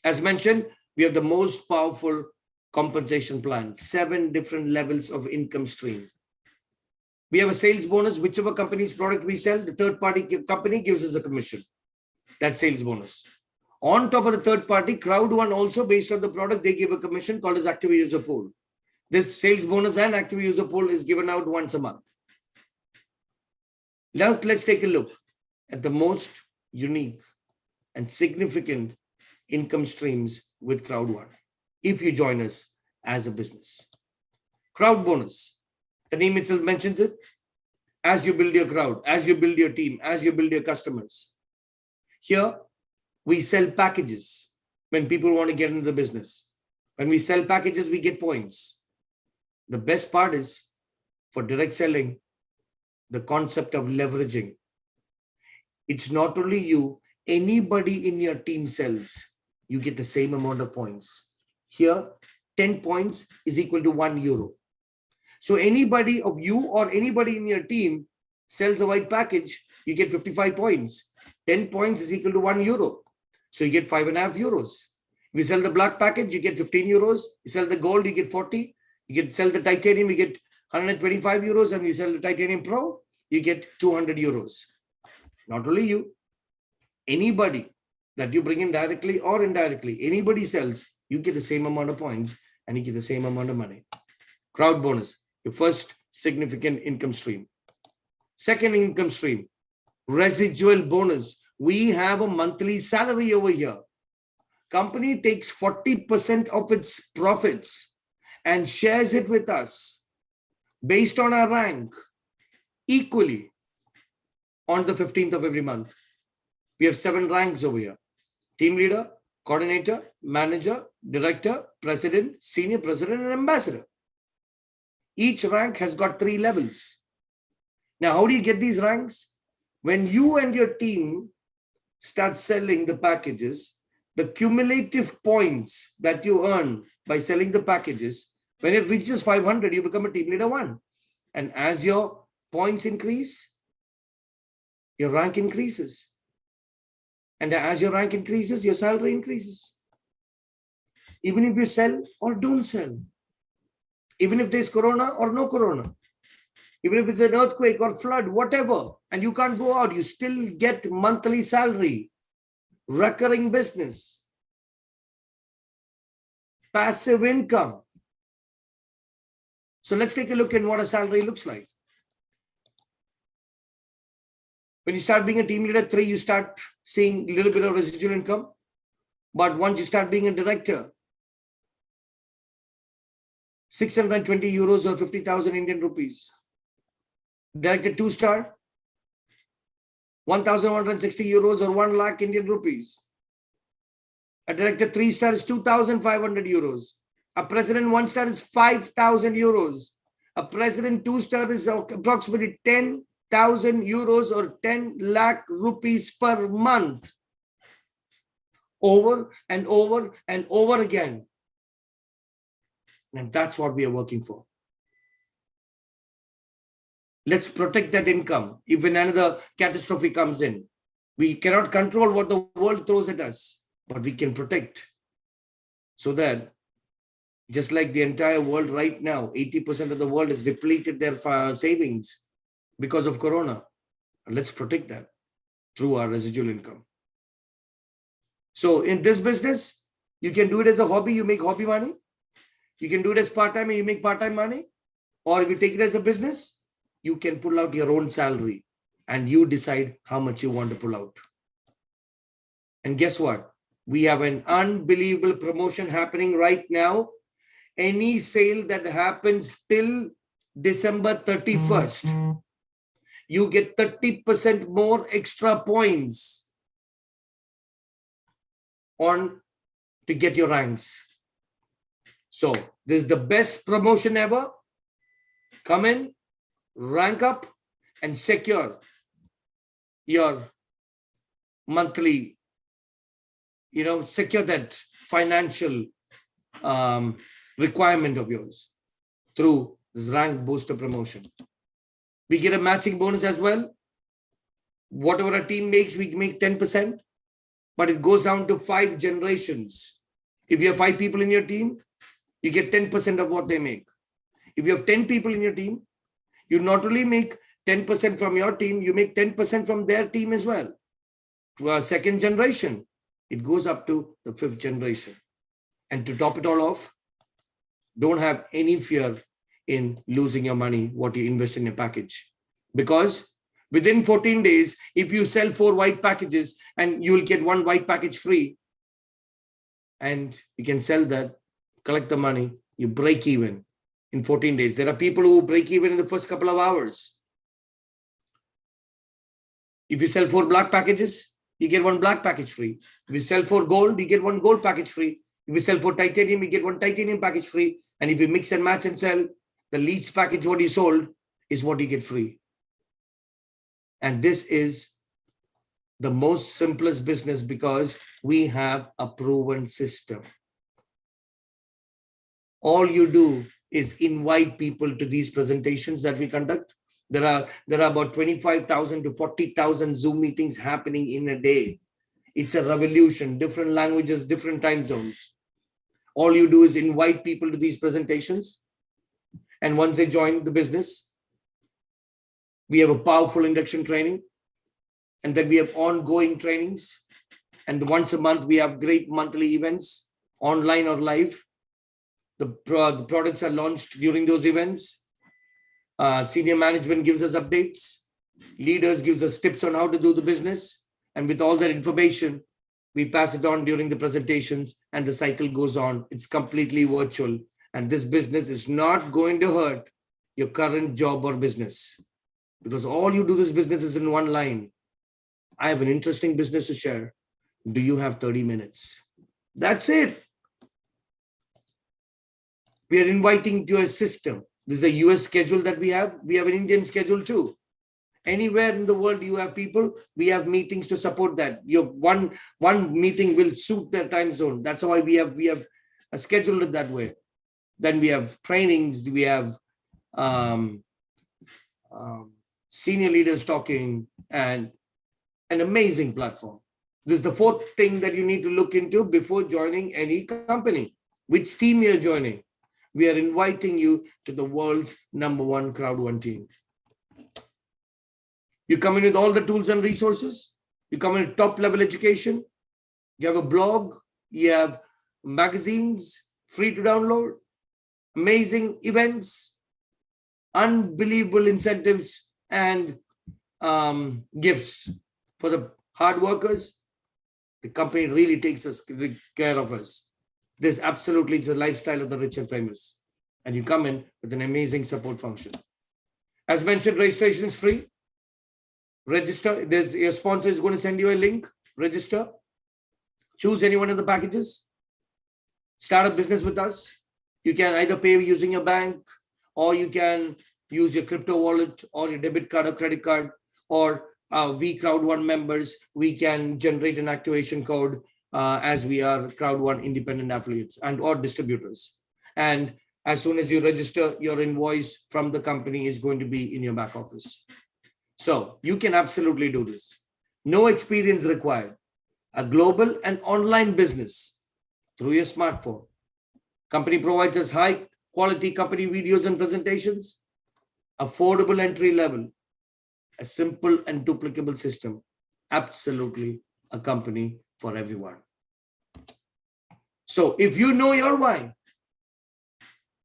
As mentioned, we have the most powerful compensation plan, 7 different levels of income stream. We have a sales bonus, whichever company's product we sell, the third-party company gives us a commission. That's sales bonus. On top of the third party, Crowd1 also based on the product, they give a commission called as active user pool. This sales bonus and active user pool is given out once a month. Now let's take a look at the most unique and significant income streams with Crowd1 if you join us as a business. Crowd bonus, the name itself mentions it. As you build your crowd, as you build your team, as you build your customers. Here, we sell packages when people want to get into the business. When we sell packages, we get points. The best part is for direct selling, the concept of leveraging. It's not only you, anybody in your team sells, you get the same amount of points. Here, 10 points is equal to €1. So anybody of you or anybody in your team sells a white package, you get 55 points. 10 points is equal to €1. So you get €5.5. If you sell the black package, you get €15. You sell the gold, you get 40. You can sell the titanium, you get €125. And you sell the titanium pro, you get €200. Not only you, anybody that you bring in directly or indirectly, anybody sells, you get the same amount of points and you get the same amount of money. Crowd bonus, your first significant income stream. Second income stream, residual bonus. We have a monthly salary over here. Company takes 40% of its profits and shares it with us based on our rank equally on the 15th of every month. We have 7 ranks over here: team leader, coordinator, manager, director, president, senior president, and ambassador. Each rank has got 3 levels. Now, how do you get these ranks? When you and your team start selling the packages, the cumulative points that you earn by selling the packages, when it reaches 500, you become a team leader 1. And as your points increase, your rank increases. And as your rank increases, your salary increases. Even if you sell or don't sell. Even if there's corona or no corona. Even if it's an earthquake or flood, whatever, and you can't go out, you still get monthly salary, recurring business, passive income. So let's take a look at what a salary looks like. When you start being a team leader 3, you start seeing a little bit of residual income. But once you start being a director, €620 or 50,000 Indian rupees. Director 2-star, €1,160 or 1 lakh Indian rupees. A director 3-star is €2,500. A president 1-star is €5,000. A president 2-star is approximately €10,000 or 10 lakh rupees per month. Over and over and over again. And that's what we are working for. Let's protect that income. If another catastrophe comes in, we cannot control what the world throws at us, but we can protect. So that, just like the entire world right now, 80% of the world has depleted their savings because of corona. Let's protect that through our residual income. So in this business, you can do it as a hobby, you make hobby money. You can do it as part-time and you make part-time money. Or if you take it as a business, you can pull out your own salary and you decide how much you want to pull out. And guess what? We have an unbelievable promotion happening right now. Any sale that happens till December 31st, you get 30% more extra points on to get your ranks. So this is the best promotion ever. Come in, rank up, and secure your monthly, secure that financial requirement of yours through this rank booster promotion. We get a matching bonus as well. Whatever a team makes, we make 10%, but it goes down to 5 generations. If you have 5 people in your team, you get 10% of what they make. If you have 10 people in your team, you not only make 10% from your team, you make 10% from their team as well. To our 2nd generation, it goes up to the 5th generation. And to top it all off, don't have any fear in losing your money, what you invest in a package. Because within 14 days, if you sell 4 white packages and you will get 1 white package free, and you can sell that, collect the money, you break even in 14 days. There are people who break even in the first couple of hours. If you sell 4 black packages, you get 1 black package free. If you sell 4 gold, you get 1 gold package free. If you sell 4 titanium, you get 1 titanium package free. And if you mix and match and sell, the least package what you sold is what you get free. And this is the most simplest business because we have a proven system. All you do is invite people to these presentations that we conduct. There are about 25,000 to 40,000 Zoom meetings happening in a day. It's a revolution, different languages, different time zones. All you do is invite people to these presentations. And once they join the business, we have a powerful induction training. And then we have ongoing trainings. And once a month, we have great monthly events, online or live. The products are launched during those events. Senior management gives us updates. Leaders gives us tips on how to do the business. And with all that information, we pass it on during the presentations and the cycle goes on. It's completely virtual. And this business is not going to hurt your current job or business, because all you do this business is in one line. I have an interesting business to share. Do you have 30 minutes? That's it. We are inviting to a system. This is a US schedule that we have. We have an Indian schedule too. Anywhere in the world you have people, we have meetings to support that. Your one meeting will suit their time zone. That's why we have scheduled it that way. Then we have trainings. We have senior leaders talking, and an amazing platform. This is the fourth thing that you need to look into before joining any company. Which team you're joining. We are inviting you to the world's #1 Crowd1 team. You come in with all the tools and resources. You come in with top level education. You have a blog. You have magazines free to download. Amazing events. Unbelievable incentives and gifts for the hard workers. The company really takes care of us. This absolutely is a lifestyle of the rich and famous. And you come in with an amazing support function. As mentioned, registration is free. Register. Your sponsor is going to send you a link. Register. Choose any one of the packages. Start a business with us. You can either pay using your bank, or you can use your crypto wallet or your debit card or credit card, or we Crowd1 members, we can generate an activation code as we are Crowd1 independent affiliates and or distributors. And as soon as you register, your invoice from the company is going to be in your back office. So you can absolutely do this. No experience required. A global and online business through your smartphone. Company provides us high quality company videos and presentations, affordable entry level, a simple and duplicable system. Absolutely a company for everyone. So if you know your why,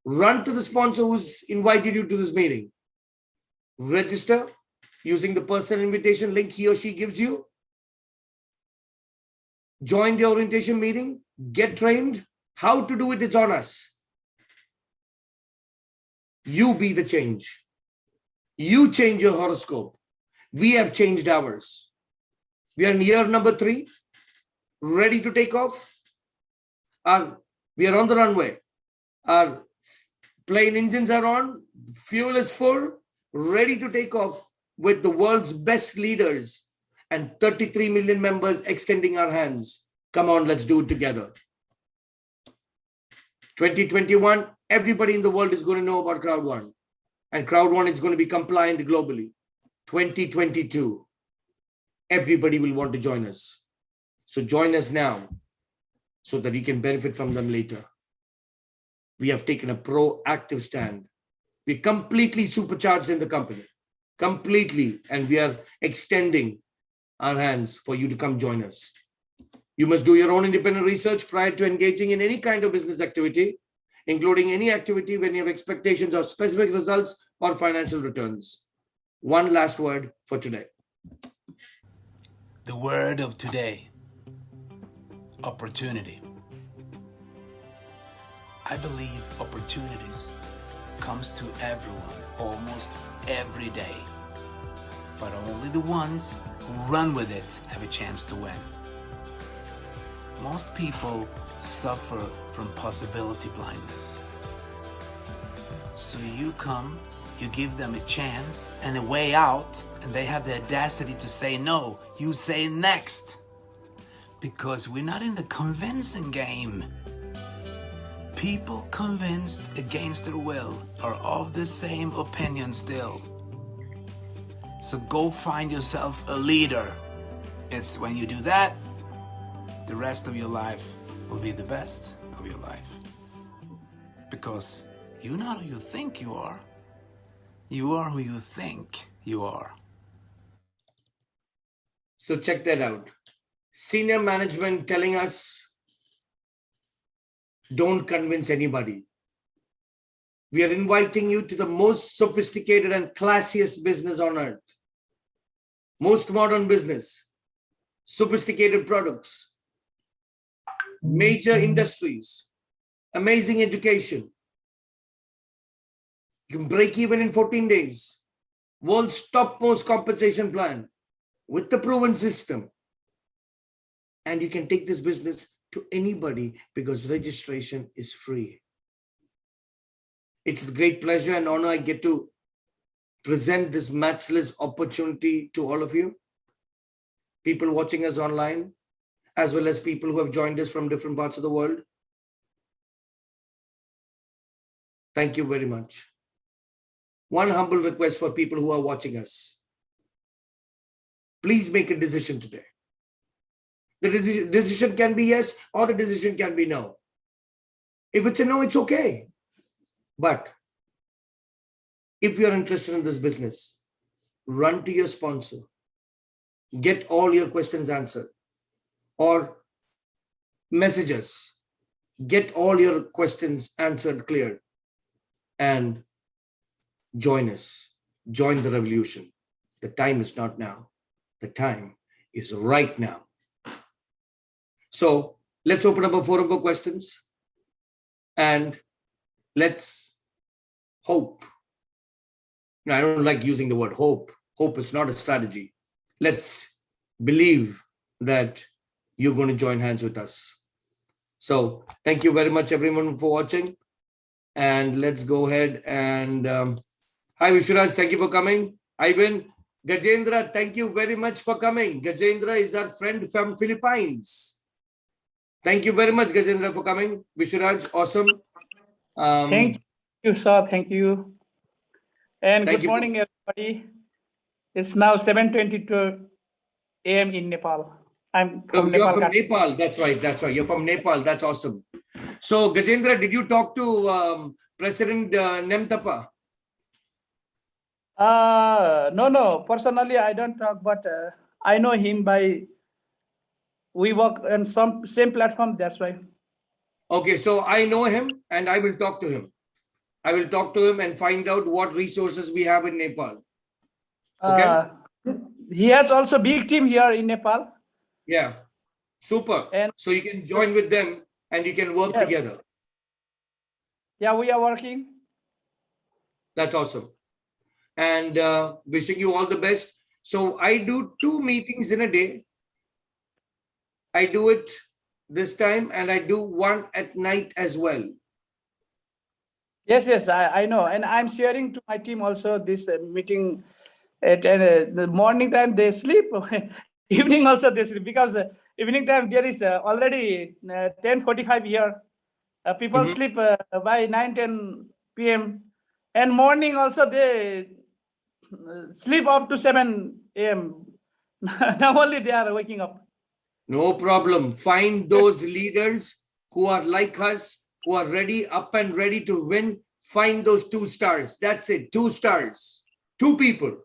run to the sponsor who's invited you to this meeting. Register using the personal invitation link he or she gives you. Join the orientation meeting, get trained. How to do it, it's on us. You be the change. You change your horoscope. We have changed ours. We are in year number 3, ready to take off. We are on the runway. Our plane engines are on, fuel is full, ready to take off with the world's best leaders and 33 million members extending our hands. Come on, let's do it together. 2021, everybody in the world is going to know about Crowd1. And Crowd1 is going to be compliant globally. 2022, everybody will want to join us. So join us now so that you can benefit from them later. We have taken a proactive stand. We're completely supercharged in the company. Completely. And we are extending our hands for you to come join us. You must do your own independent research prior to engaging in any kind of business activity, including any activity when you have expectations of specific results or financial returns. One last word for today. The word of today, opportunity. I believe opportunities comes to everyone almost every day, but only the ones who run with it have a chance to win. Most people suffer from possibility blindness. So you come, you give them a chance and a way out, and they have the audacity to say no. You say next. Because we're not in the convincing game. People convinced against their will are of the same opinion still. So go find yourself a leader. It's when you do that, the rest of your life will be the best of your life. Because you're not who you think you are. You are who you think you are. So check that out. Senior management telling us, don't convince anybody. We are inviting you to the most sophisticated and classiest business on earth. Most modern business, sophisticated products, major industries, amazing education. You can break even in 14 days. World's topmost compensation plan with the proven system. And you can take this business to anybody because registration is free. It's with great pleasure and honor I get to present this matchless opportunity to all of you, people watching us online, as well as people who have joined us from different parts of the world. Thank you very much. One humble request for people who are watching us. Please make a decision today. The decision can be yes, or the decision can be no. If it's a no, it's okay. But if you're interested in this business, run to your sponsor, get all your questions answered, or message us, get all your questions answered, cleared, and join us, join the revolution. The time is not now. The time is right now. So let's open up a forum for questions and let's hope. No, I don't like using the word hope. Hope is not a strategy. Let's believe that you're going to join hands with us. So thank you very much, everyone, for watching. And let's go ahead and hi, Vishwaraj, thank you for coming. Ivan, Gajendra, thank you very much for coming. Gajendra is our friend from Philippines. Thank you very much, Gajendra, for coming. Vishwaraj, awesome. Thank you, sir. Thank you. And Thank good you. morning, everybody. It's now 7:22 a.m. in Nepal. I'm from You're Nepal. from Nepal. That's right. That's right. You're from Nepal. That's awesome. So, Gajendra, did you talk to President Nemtapa? No. Personally, I don't talk, but I know him by, we work on some same platform. That's why. Okay, so I know him and I will talk to him. I will talk to him and find out what resources we have in Nepal. Okay. He has also big team here in Nepal. Yeah. Super. And so you can join with them and you can work yes, together. yeah, we are working. That's awesome. And wishing you all the best. So I do 2 meetings in a day. I do it this time and I do one at night as well. Yes, I know. And I'm sharing to my team also this meeting at the morning time they sleep, evening also they sleep, because evening time there is already 10:45 here. People sleep by 9-10 p.m. and morning also they sleep up to 7 a.m. Now only they are waking up. No problem. Find those leaders who are like us, who are ready, up and ready to win. Find those 2 stars. That's it. 2 stars. 2 people.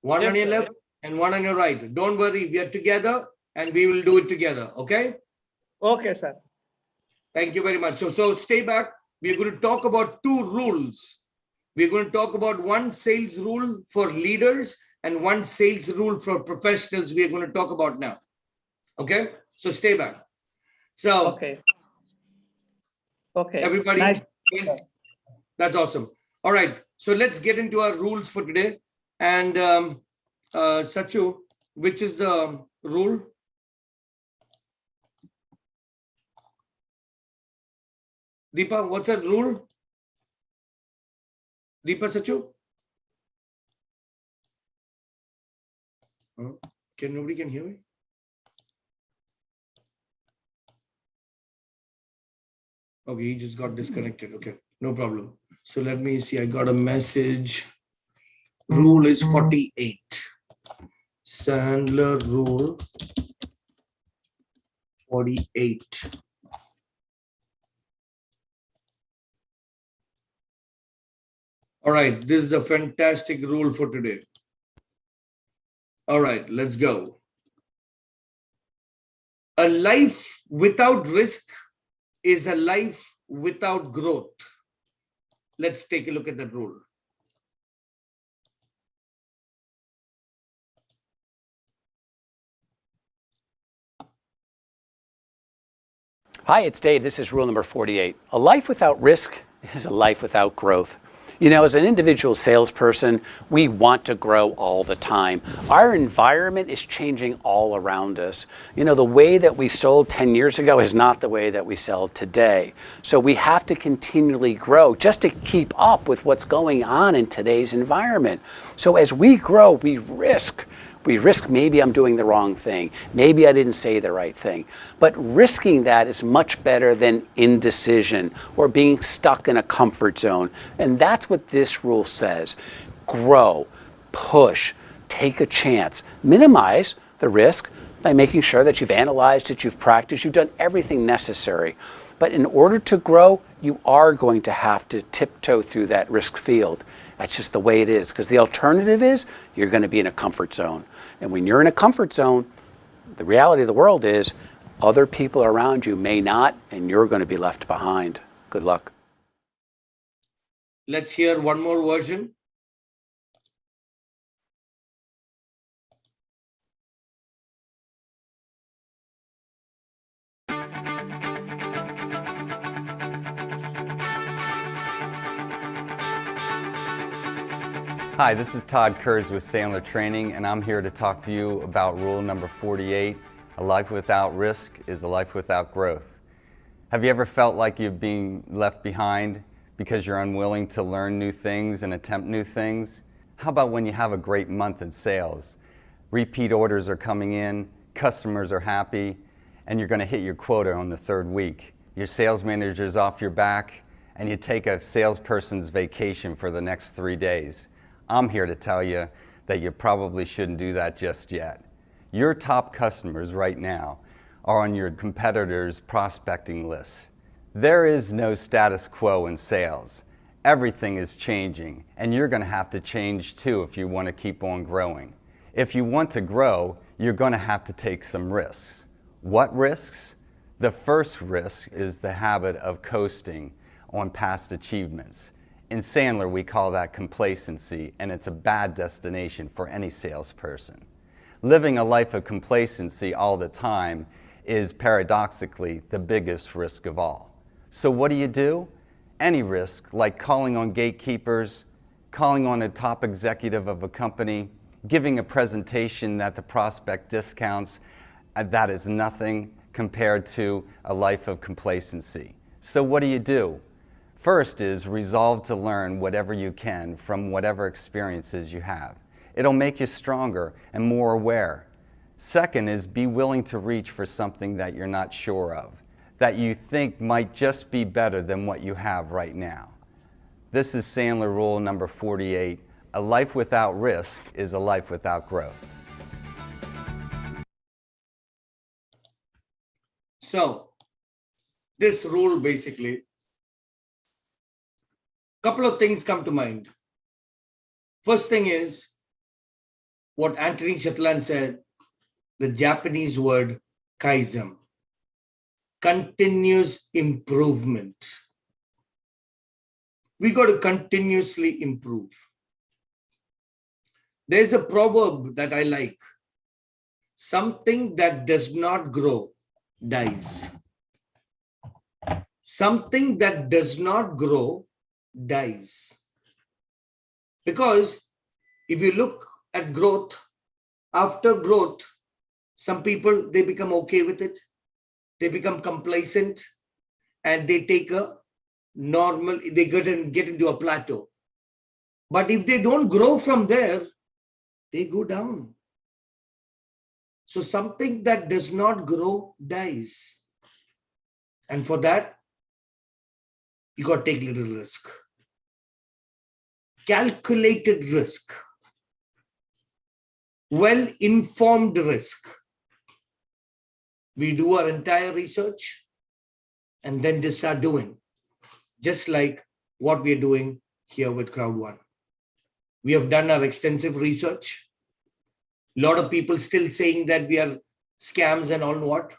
One Yes, on your sir. left and one on your right. Don't worry. We are together and we will do it together. Okay? Okay, sir. Thank you very much. So stay back. We're going to talk about 2 rules. We're going to talk about 1 sales rule for leaders and 1 sales rule for professionals we are going to talk about now. Okay? So stay back. So Okay. everybody, Nice. that's awesome. All right. So let's get into our rules for today. And Sachu, which is the rule? Deepa, what's that rule? Deepa, Sachu? Can nobody can hear me? Okay, he just got disconnected. Okay, no problem. So let me see. I got a message. rule is 48. Sandler rule 48. All right, this is a fantastic rule for today. All right, let's go. A life without risk is a life without growth. Let's take a look at that rule. Hi, it's Dave. This is rule number 48. A life without risk is a life without growth. You know, as an individual salesperson, we want to grow all the time. Our environment is changing all around us. You know, the way that we sold 10 years ago is not the way that we sell today. So we have to continually grow just to keep up with what's going on in today's environment. So as we grow, we risk. We risk maybe I'm doing the wrong thing. Maybe I didn't say the right thing. But risking that is much better than indecision or being stuck in a comfort zone. And that's what this rule says. Grow, push, take a chance, minimize the risk by making sure that you've analyzed it, you've practiced, you've done everything necessary. But in order to grow, you are going to have to tiptoe through that risk field. That's just the way it is, because the alternative is you're going to be in a comfort zone. And when you're in a comfort zone, the reality of the world is other people around you may not, and you're going to be left behind. Good luck. Let's hear one more version. Hi, this is Todd Kurz with Sandler Training, and I'm here to talk to you about rule number 48. A life without risk is a life without growth. Have you ever felt like you're being left behind because you're unwilling to learn new things and attempt new things? How about when you have a great month in sales? Repeat orders are coming in, customers are happy, and you're going to hit your quota on the third week. Your sales manager's off your back, and you take a salesperson's vacation for the next 3 days. I'm here to tell you that you probably shouldn't do that just yet. Your top customers right now are on your competitors' prospecting lists. There is no status quo in sales. Everything is changing, and you're going to have to change too if you want to keep on growing. If you want to grow, you're going to have to take some risks. What risks? The first risk is the habit of coasting on past achievements. In Sandler, we call that complacency, and it's a bad destination for any salesperson. Living a life of complacency all the time is paradoxically the biggest risk of all. So what do? Any risk, like calling on gatekeepers, calling on a top executive of a company, giving a presentation that the prospect discounts, that is nothing compared to a life of complacency. So what do? First is resolve to learn whatever you can from whatever experiences you have. It'll make you stronger and more aware. Second is be willing to reach for something that you're not sure of, that you think might just be better than what you have right now. This is Sandler rule number 48. A life without risk is a life without growth. So, this rule basically, couple of things come to mind. First thing is what Anthony Chatelain said, the Japanese word kaizen, continuous improvement. We got to continuously improve. There's a proverb that I like. Something that does not grow dies. Something that does not grow dies. Because if you look at growth, after growth, some people, they become okay with it. They become complacent and they take a normal, they get into a plateau. But if they don't grow from there, they go down. So something that does not grow dies. And for that, you got to take little risk. Calculated risk. well-informed risk. We do our entire research and then just start doing, just like what we are doing here with Crowd1. We have done our extensive research. A lot of people still saying that we are scams and all what,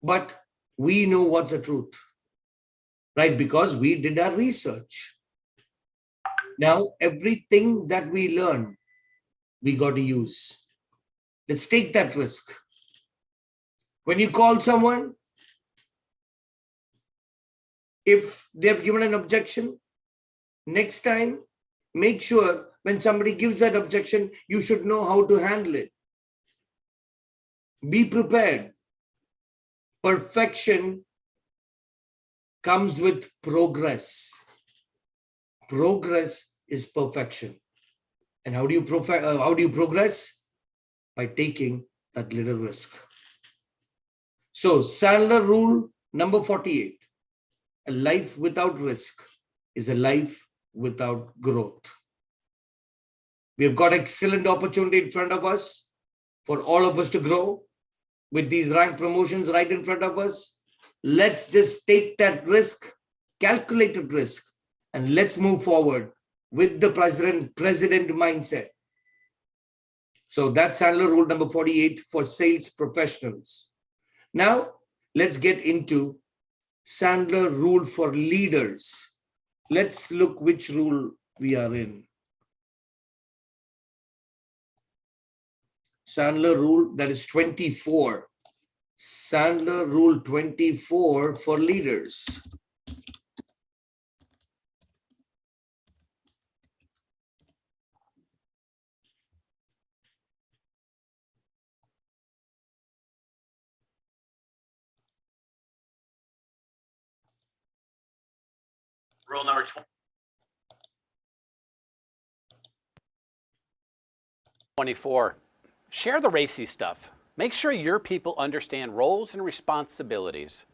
but we know what's the truth, right? Because we did our research. Now, everything that we learn, we got to use. Let's take that risk. When you call someone, if they have given an objection, next time, make sure when somebody gives that objection, you should know how to handle it. Be prepared. Perfection comes with progress. Progress is perfection. And how do you progress? By taking that little risk. So Sandler rule number 48. A life without risk is a life without growth. We have got excellent opportunity in front of us for all of us to grow with these rank promotions right in front of us. Let's just take that risk, calculated risk, and let's move forward with the president mindset. So that's Sandler rule number 48 for sales professionals. Now, let's get into Sandler rule for leaders. Let's look which rule we are in. Sandler rule, that is 24. Sandler rule 24 for leaders. Rule number 24. Share the racy stuff. Make sure your people understand roles and responsibilities.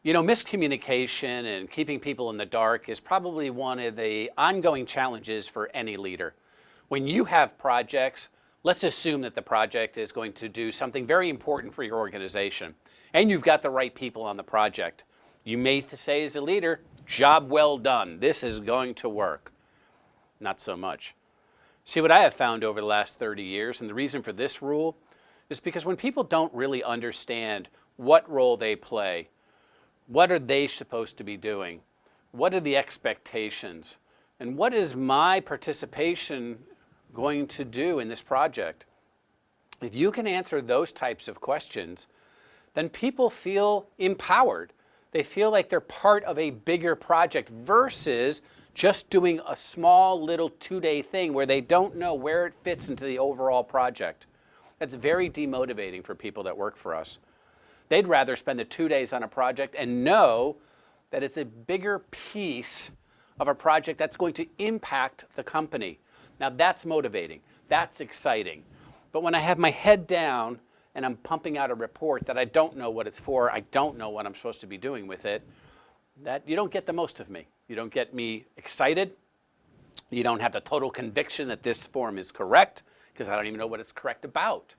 You know, miscommunication and keeping people in the dark is probably one of the ongoing challenges for any leader. When you have projects, let's assume that the project is going to do something very important for your organization, and you've got the right people on the project. You may say as a leader, job well done. This is going to work. Not so much. See, what I have found over the last 30 years, and the reason for this rule, is because when people don't really understand what role they play, what are they supposed to be doing, what are the expectations, and what is my participation going to do in this project? If you can answer those types of questions, then people feel empowered. They feel like they're part of a bigger project versus just doing a small little 2-day thing where they don't know where it fits into the overall project. That's very demotivating for people that work for us. They'd rather spend the 2 days on a project and know that it's a bigger piece of a project that's going to impact the company. Now that's motivating, that's exciting. But when I have my head down and I'm pumping out a report that I don't know what it's for, I don't know what I'm supposed to be doing with it, that you don't get the most of me. You don't get me excited. You don't have the total conviction that this form is correct, because I don't even know what it's correct about.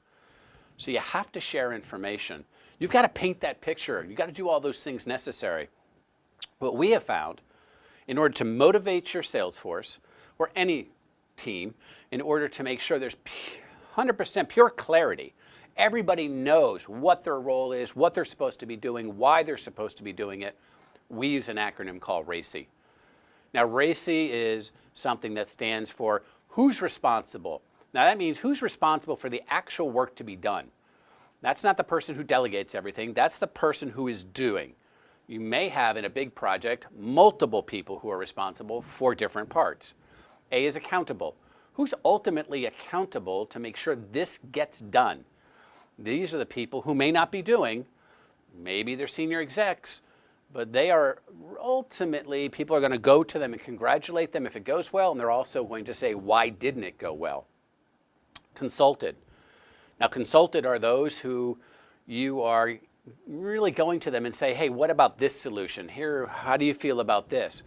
So you have to share information. You've got to paint that picture. You've got to do all those things necessary. What we have found, in order to motivate your sales force, or any team, in order to make sure there's 100% pure clarity, everybody knows what their role is, what they're supposed to be doing, why they're supposed to be doing it, we use an acronym called RACI. Now, RACI is something that stands for who's responsible. Now, that means who's responsible for the actual work to be done. That's not the person who delegates everything. That's the person who is doing. You may have, in a big project, multiple people who are responsible for different parts. A is accountable. Who's ultimately accountable to make sure this gets done? These are the people who may not be doing, maybe they're senior execs, but they are ultimately, people are going to go to them and congratulate them if it goes well, and they're also going to say, why didn't it go well? Consulted. Now, consulted are those who you are really going to them and say, hey, what about this solution? Here, how do you feel about this?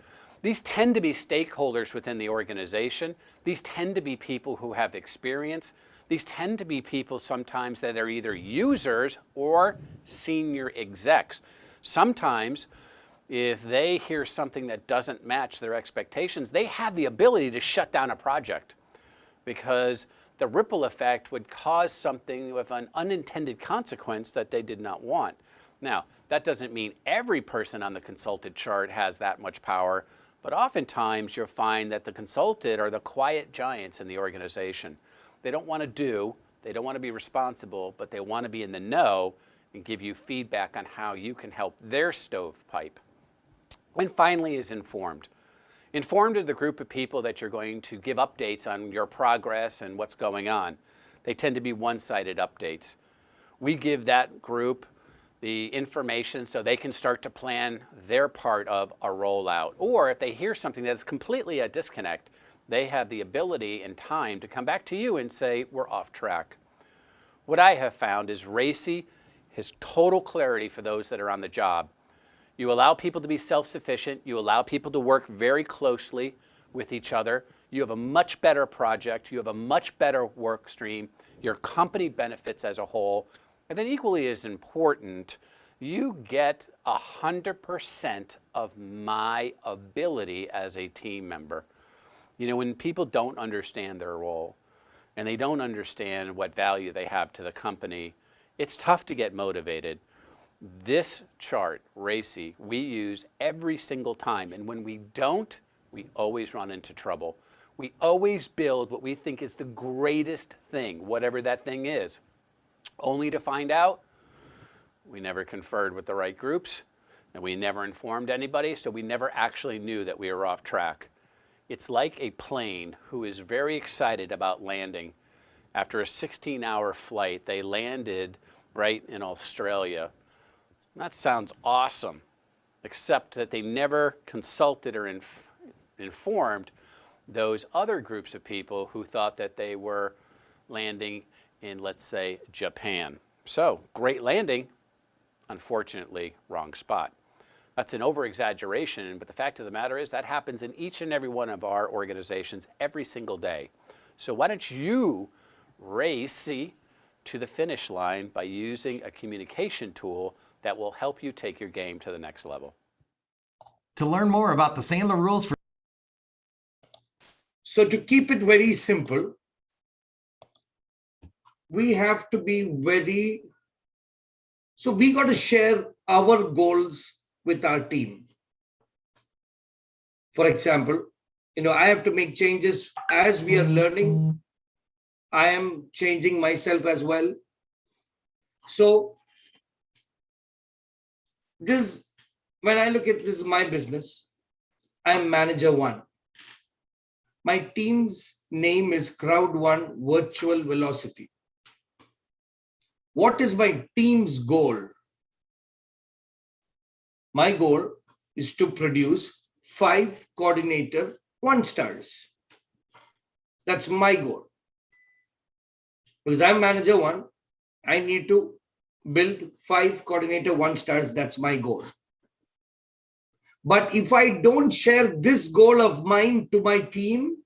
These tend to be stakeholders within the organization. These tend to be people who have experience. These tend to be people sometimes that are either users or senior execs. Sometimes, if they hear something that doesn't match their expectations, they have the ability to shut down a project because the ripple effect would cause something with an unintended consequence that they did not want. Now, that doesn't mean every person on the consulted chart has that much power, but oftentimes you'll find that the consulted are the quiet giants in the organization. They don't want to do, they don't want to be responsible, but they want to be in the know and give you feedback on how you can help their stovepipe. And finally is informed. Informed are the group of people that you're going to give updates on your progress and what's going on. They tend to be one-sided updates. We give that group the information so they can start to plan their part of a rollout. Or if they hear something that's completely a disconnect, they have the ability and time to come back to you and say, we're off track. What I have found is RACI has total clarity for those that are on the job. You allow people to be self-sufficient. You allow people to work very closely with each other. You have a much better project. You have a much better work stream. Your company benefits as a whole. And then equally as important, you get 100% of my ability as a team member. You know, when people don't understand their role and they don't understand what value they have to the company, it's tough to get motivated. This chart, RACI, we use every single time. And when we don't, we always run into trouble. We always build what we think is the greatest thing, whatever that thing is, only to find out we never conferred with the right groups and we never informed anybody, so we never actually knew that we were off track. It's like a plane who is very excited about landing. After a 16-hour flight, they landed right in Australia. That sounds awesome, except that they never consulted or informed those other groups of people who thought that they were landing in, let's say, Japan. So, great landing, unfortunately, wrong spot. That's an over-exaggeration, but the fact of the matter is that happens in each and every one of our organizations every single day. So why don't you race to the finish line by using a communication tool that will help you take your game to the next level. To learn more about the Sandler rules for... So to keep it very simple, we have to be very, so we got to share our goals with our team. For example, I have to make changes as we are learning. I am changing myself as well. So when I look at this, my business, I'm manager one. My team's name is Crowd1 Virtual Velocity. What is my team's goal? My goal is to produce 5 coordinator 1-stars. That's my goal. Because I'm manager one, I need to build 5 coordinator 1-stars. That's my goal. But if I don't share this goal of mine to my team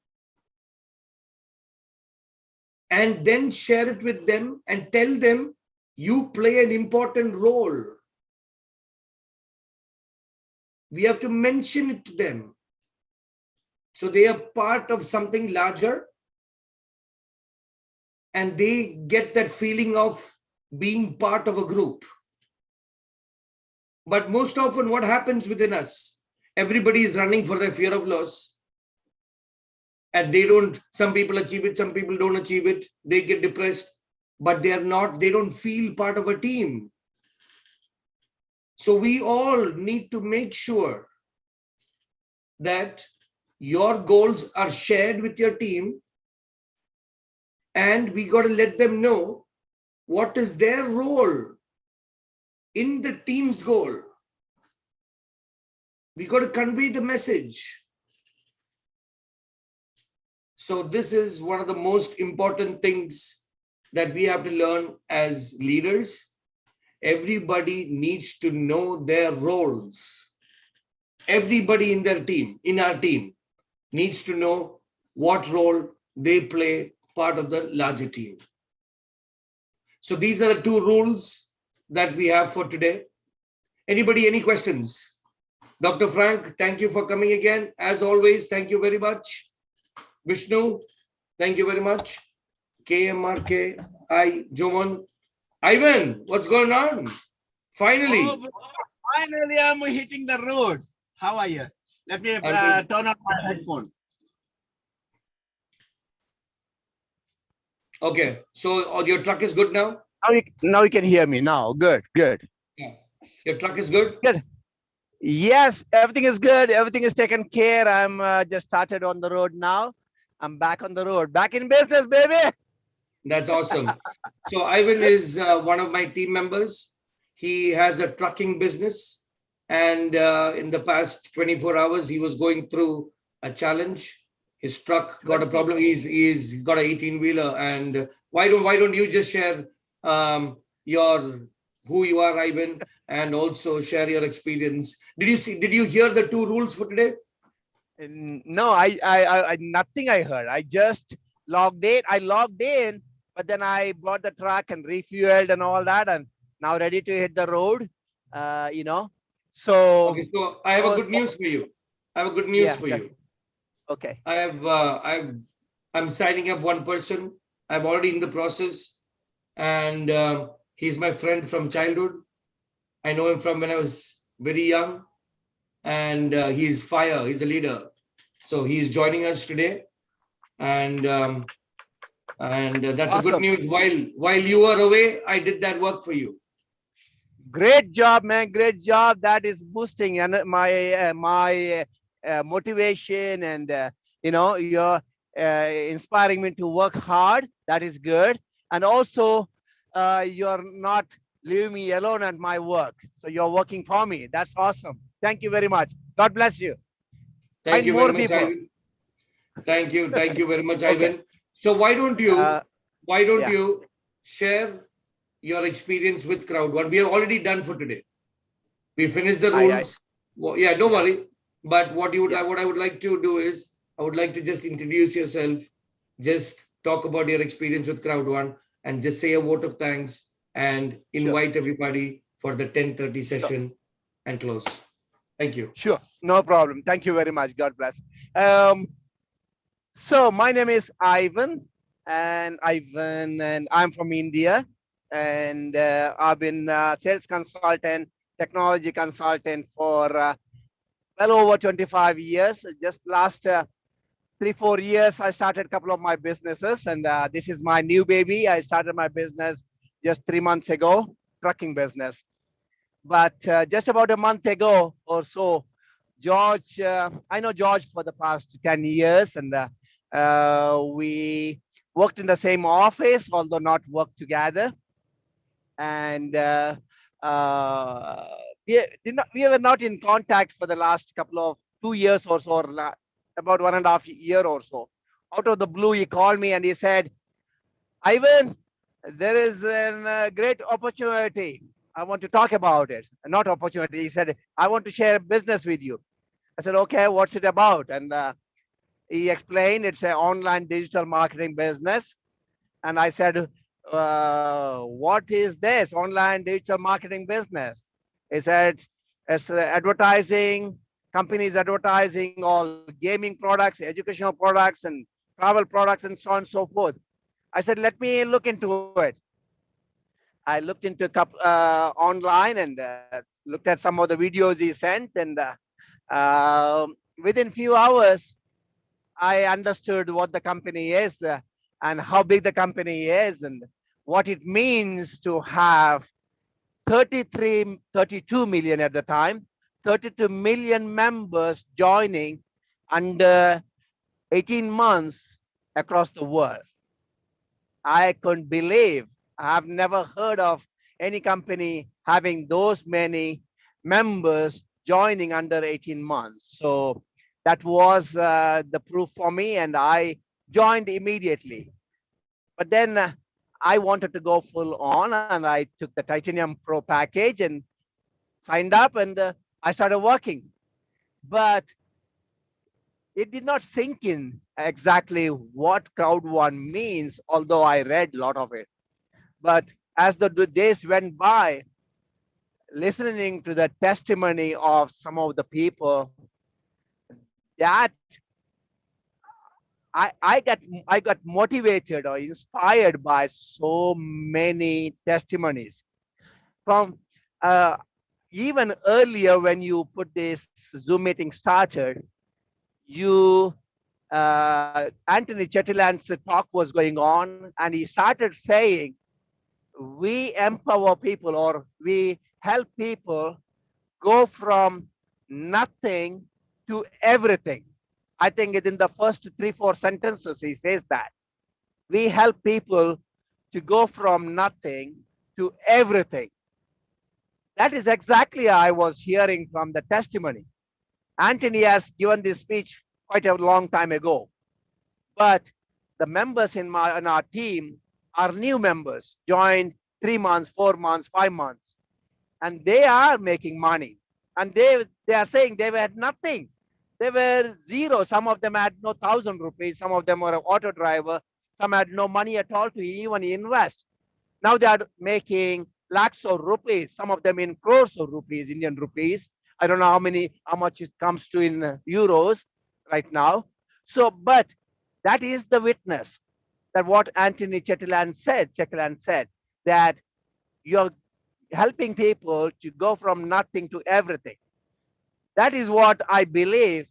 and then share it with them and tell them you play an important role, we have to mention it to them. So they are part of something larger and they get that feeling of being part of a group. But most often what happens within us, everybody is running for their fear of loss. And some people achieve it, some people don't achieve it. They get depressed, but they don't feel part of a team. So we all need to make sure that your goals are shared with your team and we got to let them know what is their role in the team's goal. We got to convey the message. So this is one of the most important things that we have to learn as leaders. Everybody needs to know their roles everybody in their team, in our team, needs to know what role they play part of the larger team. So these are the two rules that we have for today. Anybody, any questions? Dr. Frank, thank you for coming again. As always, thank you very much. Vishnu, thank you very much. KMRK, Jomon. Ivan, what's going on? Finally. Oh, finally, I'm hitting the road. How are you? Let me turn on my headphone. Okay, so your truck is good now? Now you can hear me now. Good, good. Yeah. Your truck is good? Good. Yes, everything is good. Everything is taken care. I'm just started on the road now. I'm back on the road. Back in business, baby. That's awesome. So Ivan is one of my team members. He has a trucking business. And in the past 24 hours, he was going through a challenge. His truck got a problem. He's got an 18-wheeler. And why don't you just share who you are, Ivan, and also share your experience. Did you hear the two rules for today? No, I nothing I heard. I just logged in. I logged in, but then I brought the truck and refueled and all that, and now ready to hit the road. So okay. So I have a good news for you. I have a good news for you. Okay. I'm signing up one person. I'm already in the process, and he's my friend from childhood. I know him from when I was very young, and he's fire. He's a leader. So he's joining us today, and that's awesome. a good news. While you were away, I did that work for you. Great job, man. Great job. That is boosting and my motivation, and you're inspiring me to work hard. That is good, and also you're not leaving me alone at my work. So you're working for me. That's awesome. Thank you very much. God bless you. Thank you more very much, people. Ivan. Thank you very much, Ivan. So why don't you share your experience with Crowd1? We are already done for today. We finished the rules. Well, yeah, don't worry. But what I would like to do is I would like to just introduce yourself, just talk about your experience with Crowd1, and just say a vote of thanks and invite everybody for the 10:30 session and close. Thank you. Sure, no problem. Thank you very much. God bless. So my name is Ivan, and I'm from India, and I've been sales consultant, technology consultant for well over 25 years. Just last 3-4 years, I started a couple of my businesses, and this is my new baby. I started my business just 3 months ago, trucking business. But just about a month ago or so, George, I know George for the past 10 years, and we worked in the same office, although not worked together. And we were not in contact for the last couple of 2 years or so, or about 1.5 years or so. Out of the blue, he called me and he said, Ivan, there is a great opportunity. I want to talk about it. Not opportunity. He said, I want to share business with you. I said, okay, what's it about? And he explained it's an online digital marketing business. And I said, what is this online digital marketing business? He said, it's advertising, companies advertising all gaming products, educational products, and travel products, and so on and so forth. I said, let me look into it. I looked into a couple online and looked at some of the videos he sent, and within few hours, I understood what the company is and how big the company is and what it means to have 32 million at the time, 32 million members joining under 18 months across the world. I couldn't believe. I've never heard of any company having those many members joining under 18 months. So that was the proof for me, and I joined immediately. But then I wanted to go full on, and I took the Titanium Pro package and signed up, and I started working. but it did not sink in exactly what Crowd1 means, although I read a lot of it. But as the days went by, listening to the testimony of some of the people, that I got motivated or inspired by so many testimonies from even earlier when you put this Zoom meeting started. You Anthony Chettiland's talk was going on, and he started saying, "We empower people, or we help people go from nothing to everything." I think in the first 3-4 sentences, he says that we help people to go from nothing to everything. That is exactly I was hearing from the testimony. Anthony has given this speech quite a long time ago, but the members in our team are new members, joined 3 months, 4 months, 5 months, and they are making money. And they are saying they had nothing. They were zero. Some of them had no 1,000 rupees. Some of them were an auto driver. Some had no money at all to even invest. Now they are making lakhs of rupees, some of them in crores of rupees, Indian rupees. I don't know how much it comes to in euros right now. So, but that is the witness that what Anthony Chettiland said, that you're helping people to go from nothing to everything. That is what I believe.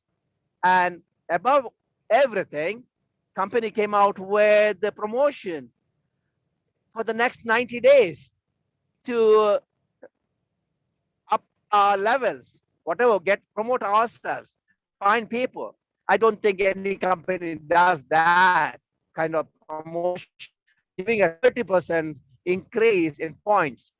And above everything, company came out with the promotion for the next 90 days to up our levels, whatever, promote ourselves, find people. I don't think any company does that kind of promotion, giving a 30% increase in points.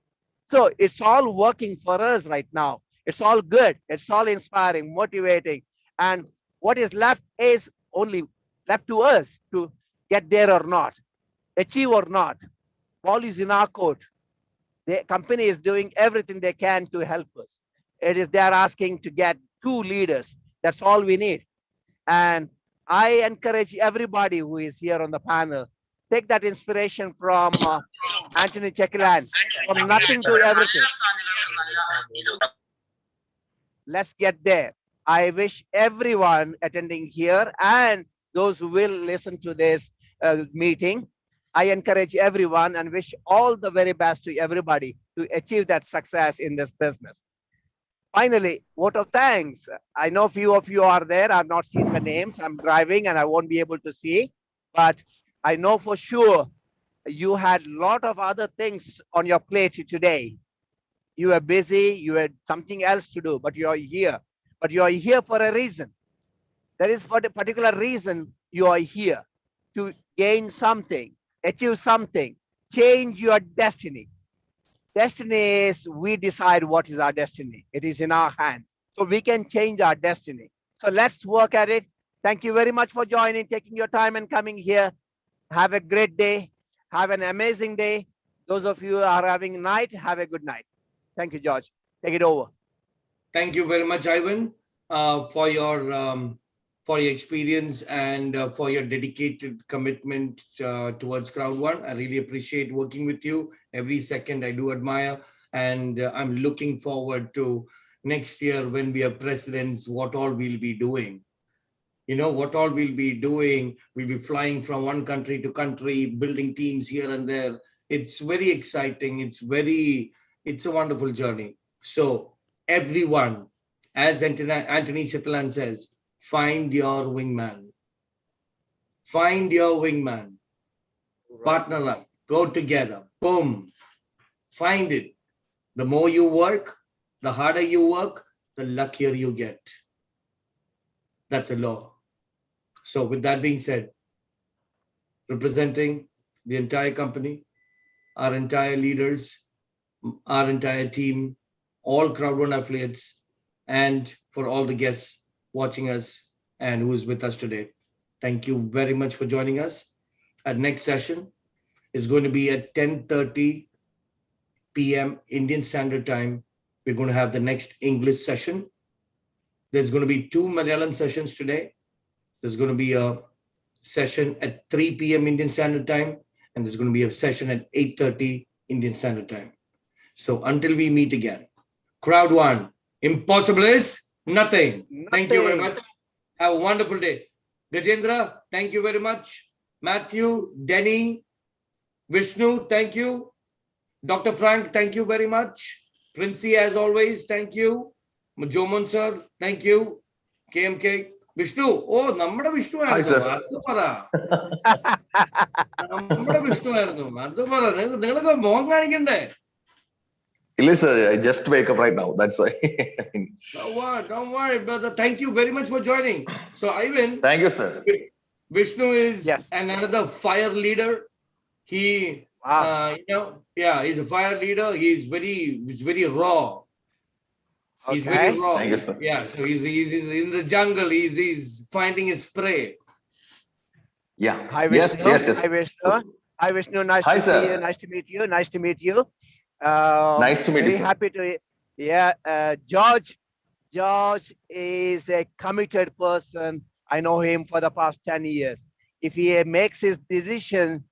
So it's all working for us right now. It's all good. It's all inspiring, motivating. And what is left is only left to us to get there or not, achieve or not. Ball is in our court. The company is doing everything they can to help us. They are asking to get 2 leaders. That's all we need. And I encourage everybody who is here on the panel, take that inspiration from Anthony Chettiland, from nothing to everything. Let's get there. I wish everyone attending here and those who will listen to this meeting, I encourage everyone and wish all the very best to everybody to achieve that success in this business. Finally, vote of thanks. I know few of you are there. I've not seen the names. I'm driving and I won't be able to see, but I know for sure you had a lot of other things on your plate today. You were busy, you had something else to do, but you are here. But you are here for a reason. There is for the particular reason you are here, to gain something, achieve something, change your destiny. Destiny is we decide what is our destiny. It is in our hands. So we can change our destiny. So let's work at it. Thank you very much for joining, taking your time and coming here. Have a great day. Have an amazing day. Those of you who are having a night, have a good night. Thank you, George. Take it over. Thank you very much, Ivan, for your experience and for your dedicated commitment towards Crowd1. I really appreciate working with you. Every second I do admire, and I'm looking forward to next year when we are presidents, what all we'll be doing. You know, what all we'll be doing. We'll be flying from one country to country, building teams here and there. It's very exciting. It's a wonderful journey. So everyone, as Anthony Chettiland says, find your wingman. Find your wingman. Partner up. Go together. Boom. Find it. The more you work, the harder you work, the luckier you get. That's a law. So with that being said, representing the entire company, our entire leaders, our entire team, all Crowd1 affiliates, and for all the guests watching us and who is with us today, thank you very much for joining us. Our next session is going to be at 10:30 p.m. Indian Standard Time. We're going to have the next English session. There's going to be 2 Malayalam sessions today. There's going to be a session at 3 p.m. Indian Standard Time, and there's going to be a session at 8:30 Indian Standard Time. So until we meet again, Crowd1, impossible is nothing. Thank you very much. Have a wonderful day. Gajendra, thank you very much. Matthew, Denny, Vishnu, thank you. Dr. Frank, thank you very much. Princey, as always, thank you. Jomon sir, thank you. KMK, Vishnu. Oh, Namada Vishnu. Hi, sir. Namada Vishnu. Sir, I just wake up right now. That's why. Don't worry, brother. Thank you very much for joining. So, Ivan. Thank you, sir. Vishnu is another fire leader. He, he's a fire leader. He's very raw. He's very raw. Thank you, sir. Yeah, so he's in the jungle. He's finding his prey. Yeah. Hi, Vishnu. Yes. Hi, Vishnu. Hi, Vishnu. Nice Hi, to sir. see you. Nice to meet you. Nice to meet you. Nice to meet you, Very sir. happy to. George is a committed person. I know him for the past 10 years. If he makes his decision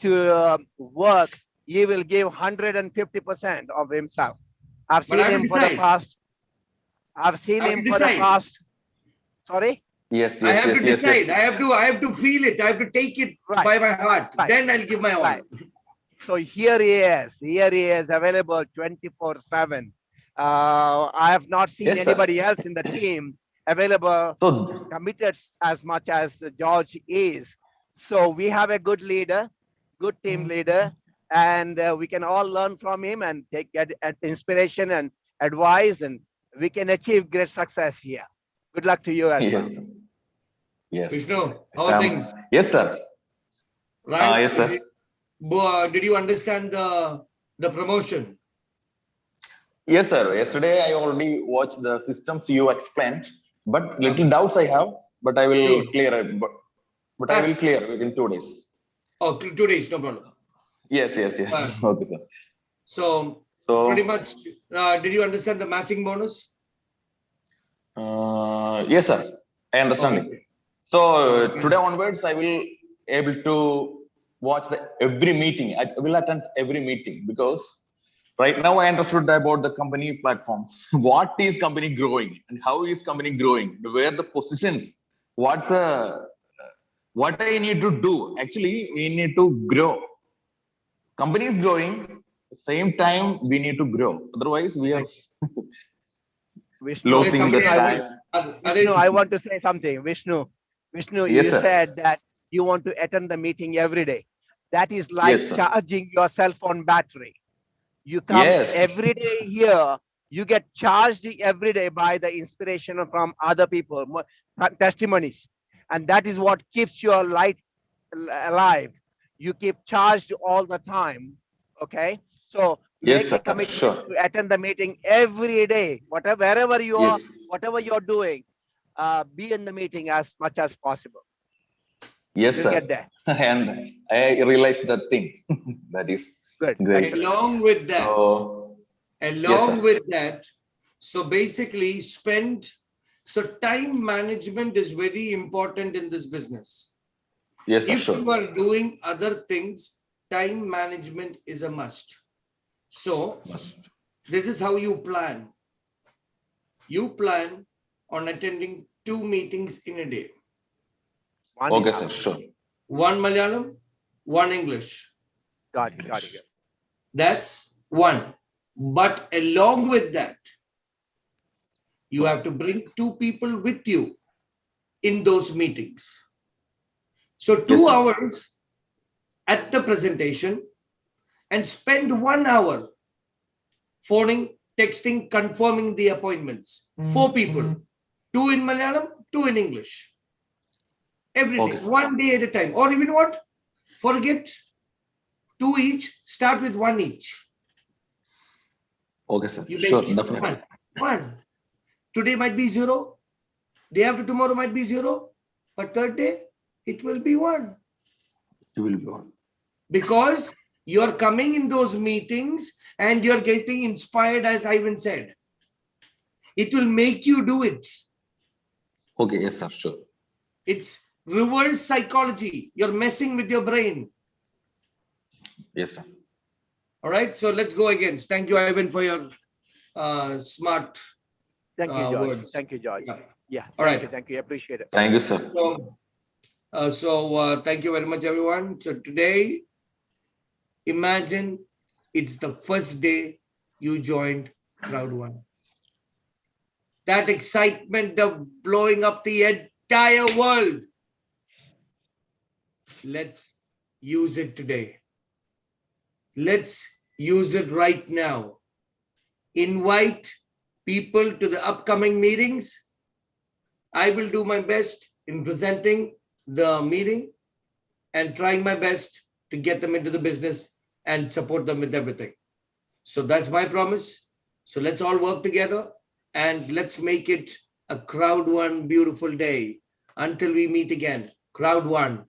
to work, he will give 150% of himself. I've seen him for the past. Sorry. Yes. I have to decide. I have to feel it. I have to take it by my heart. Then I'll give my all. So here he is. Here he is available 24/7. I have not seen anybody else in the team available, committed as much as George is. So we have a good leader, good team leader, and we can all learn from him and get inspiration and advice, and we can achieve great success here. Good luck to you as well. Yes. Vishnu, how are things? Yes, sir. Right? Yes, sir. Did you understand the promotion? Yes, sir. Yesterday I already watched the systems you explained, but little doubts I have, but I will clear it. But I will clear within 2 days. Oh, 2 days, no problem. Yes. Okay, sir. So pretty much, did you understand the matching bonus? Yes, sir. I understand it. So today onwards, I will able to watch every meeting. I will attend every meeting because right now I understood about the company platform. What is company growing and how is company growing? Where the positions? What I need to do? Actually, we need to grow. Company is growing. Same time, we need to grow. Otherwise, we are losing the time. Vishnu, I want to say something. Vishnu, Yes, you sir. said that you want to attend the meeting every day. That is like charging your cell phone battery. You come every day here, you get charged every day by the inspiration from other people, testimonies. And that is what keeps your light alive. You keep charged all the time. Okay. So Yes, make sir. a commitment Sure. to attend the meeting every day, wherever you are, whatever you're doing, be in the meeting as much as possible. Yes, You'll sir. get there. And I realized that thing. That is Good. great. Along with that, so basically time management is very important in this business. Yes, sir. If Sure. you are doing other things, time management is a must. So this is how you plan. You plan on attending 2 meetings in a day. Okay, sir. Sure. 1 Malayalam, 1 English. Got it. That's 1. But along with that, you have to bring 2 people with you in those meetings. So 2 hours at the presentation and spend 1 hour phoning, texting, confirming the appointments. 4 people, 2 in Malayalam, 2 in English. Every day, 1 day at a time. Or even what? Forget 2 each, start with 1 each. Okay, sir. You Sure, make definitely. 1. Today might be 0. Day after tomorrow might be 0. But third day, it will be 1. It will be on. Because you're coming in those meetings and you're getting inspired, as Ivan said. It will make you do it. Okay, yes, sir, sure. It's reverse psychology. You're messing with your brain. Yes, sir. All right. So let's go again. Thank you, Ivan, for your smart Thank you, George. words. Thank you, George. Yeah. Yeah. All Thank you. right. Thank you. Appreciate it. Thank you, sir. So thank you very much, everyone. So today, imagine it's the first day you joined Crowd1. That excitement of blowing up the entire world. Let's use it today. Let's use it right now. Invite people to the upcoming meetings. I will do my best in presenting the meeting and trying my best to get them into the business and support them with everything. So that's my promise. So let's all work together and let's make it a Crowd1 beautiful day. Until we meet again, Crowd1,